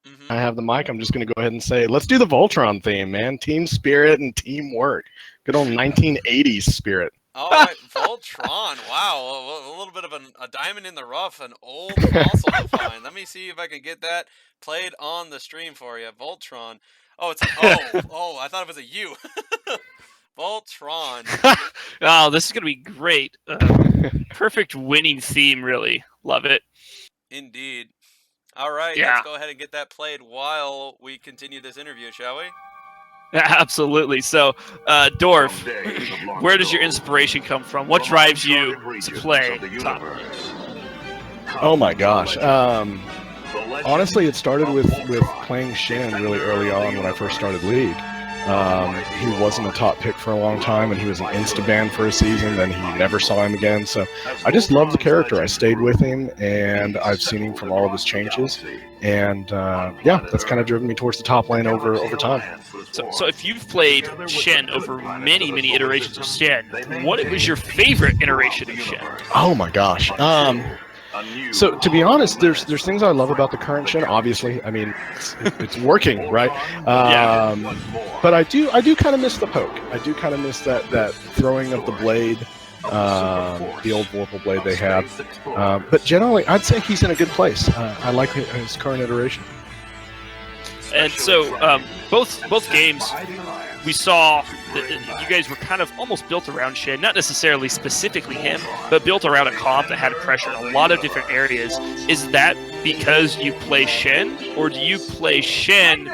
Hmm. have the mic, I'm just going to go ahead and say, let's do the Voltron theme, man. Team spirit and teamwork. Good old 1980s spirit. All right, Voltron. Wow, a little bit of a diamond in the rough, an old fossil to find. Let me see if I can get that played on the stream for you. Voltron. Oh, it's an oh. I thought it was a U. Voltron. Oh, this is going to be great. Perfect winning theme, really. Love it. Indeed. All right, let's Yeah, go ahead and get that played while we continue this interview, shall we? absolutely. So, Dorf, where does your inspiration come from? What drives you to play top? Oh my gosh. Honestly, it started with playing Shen really early on when I first started League. He wasn't a top pick for a long time, and he was an insta-ban for a season, then he never saw him again. So I just love the character. I stayed with him, and I've seen him from all of his changes. And yeah, that's kind of driven me towards the top lane over time. So if you've played Shen over many iterations of Shen, what was your favorite iteration of Shen? Oh my gosh. So to be honest, there's things I love about the current Shen. Obviously, I mean it's working, right? Yeah. But I do kind of miss the poke. I do kind of miss that throwing of the blade, the old Vorpal blade they had. But generally, I'd say he's in a good place. I like his current iteration. And so both games, we saw that you guys were kind of almost built around Shen, not necessarily specifically him, but built around a comp that had pressure in a lot of different areas. Is that because you play Shen, or do you play Shen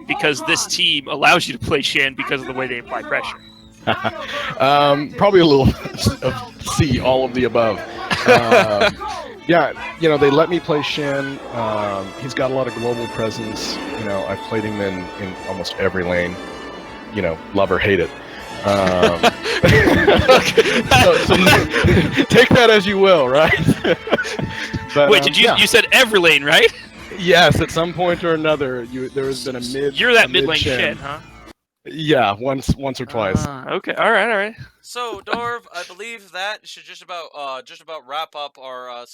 because this team allows you to play Shen because of the way they apply pressure? Probably a little of C, all of the above. Yeah, they let me play Shen. He's got a lot of global presence. I've played him in almost every lane. Love or hate it. So take that as you will, right? But, wait, you said every lane, right? Yes, at some point or another, there has been a mid. You're that mid lane Shen, huh? Yeah, once or twice. Okay, all right. So, Dorv, I believe that should just about wrap up our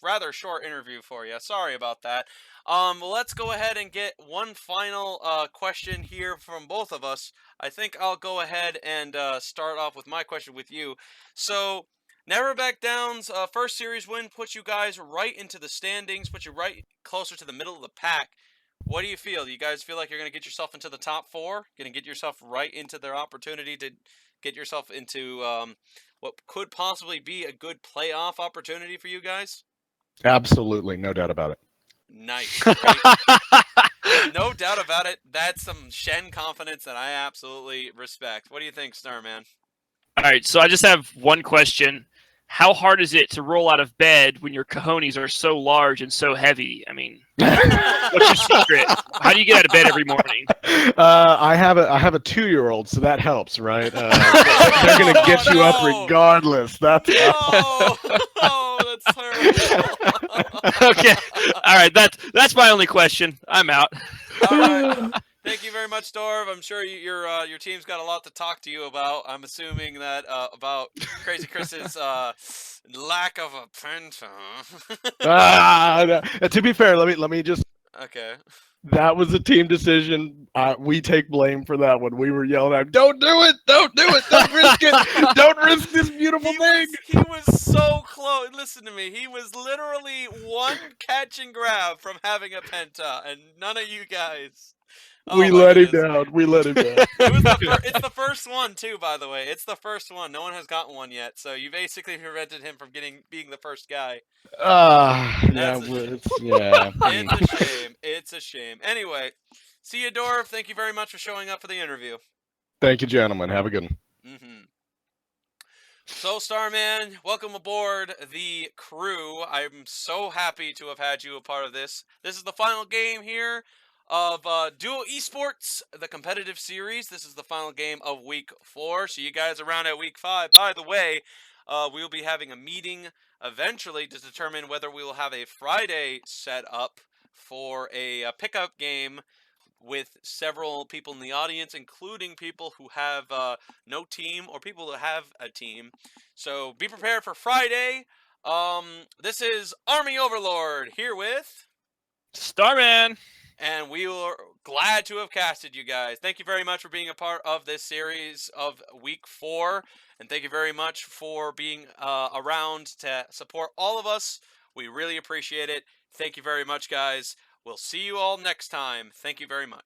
rather short interview for you. Sorry about that. Let's go ahead and get one final question here from both of us. I think I'll go ahead and start off with my question with you. So, NeverBackDown's first series win puts you guys right into the standings, puts you right closer to the middle of the pack. What do you feel? Do you guys feel like you're going to get yourself into the top 4? Going to get yourself right into their opportunity to get yourself into what could possibly be a good playoff opportunity for you guys? Absolutely, no doubt about it. Nice. Great. No doubt about it. That's some Shen confidence that I absolutely respect. What do you think, Starman? All right, so I just have one question. How hard is it to roll out of bed when your cojones are so large and so heavy? I mean, what's your secret? How do you get out of bed every morning? I have a 2-year-old, so that helps, right? They're gonna get you up regardless. That's no. Oh, that's terrible. Okay, all right. That's my only question. I'm out. All right. Thank you very much, Dorv. I'm sure your team's got a lot to talk to you about. I'm assuming that about Crazy Chris's lack of a penta. To be fair, let me just. Okay. That was a team decision. We take blame for that one. We were yelling at him, "Don't do it! Don't do it! Don't risk it! Don't risk this beautiful thing!" He was so close. Listen to me. He was literally one catch and grab from having a penta, and none of you guys. Oh, we let him down. We let him down. It's the first one too, by the way. It's the first one. No one has gotten one yet, so you basically prevented him from being the first guy. Yeah. It's a shame. It's a shame. Anyway, see you, Dorf. Thank you very much for showing up for the interview. Thank you, gentlemen. Have a good one. So, Starman, welcome aboard the crew. I'm so happy to have had you a part of this. This is the final game here of Duo Esports, the competitive series. This is the final game of Week 4. See you guys around at Week 5. By the way, we'll be having a meeting eventually to determine whether we will have a Friday set up for a pickup game with several people in the audience, including people who have no team or people who have a team. So be prepared for Friday. This is Army Overlord here with Starman. And we are glad to have casted you guys. Thank you very much for being a part of this series of Week 4. And thank you very much for being around to support all of us. We really appreciate it. Thank you very much, guys. We'll see you all next time. Thank you very much.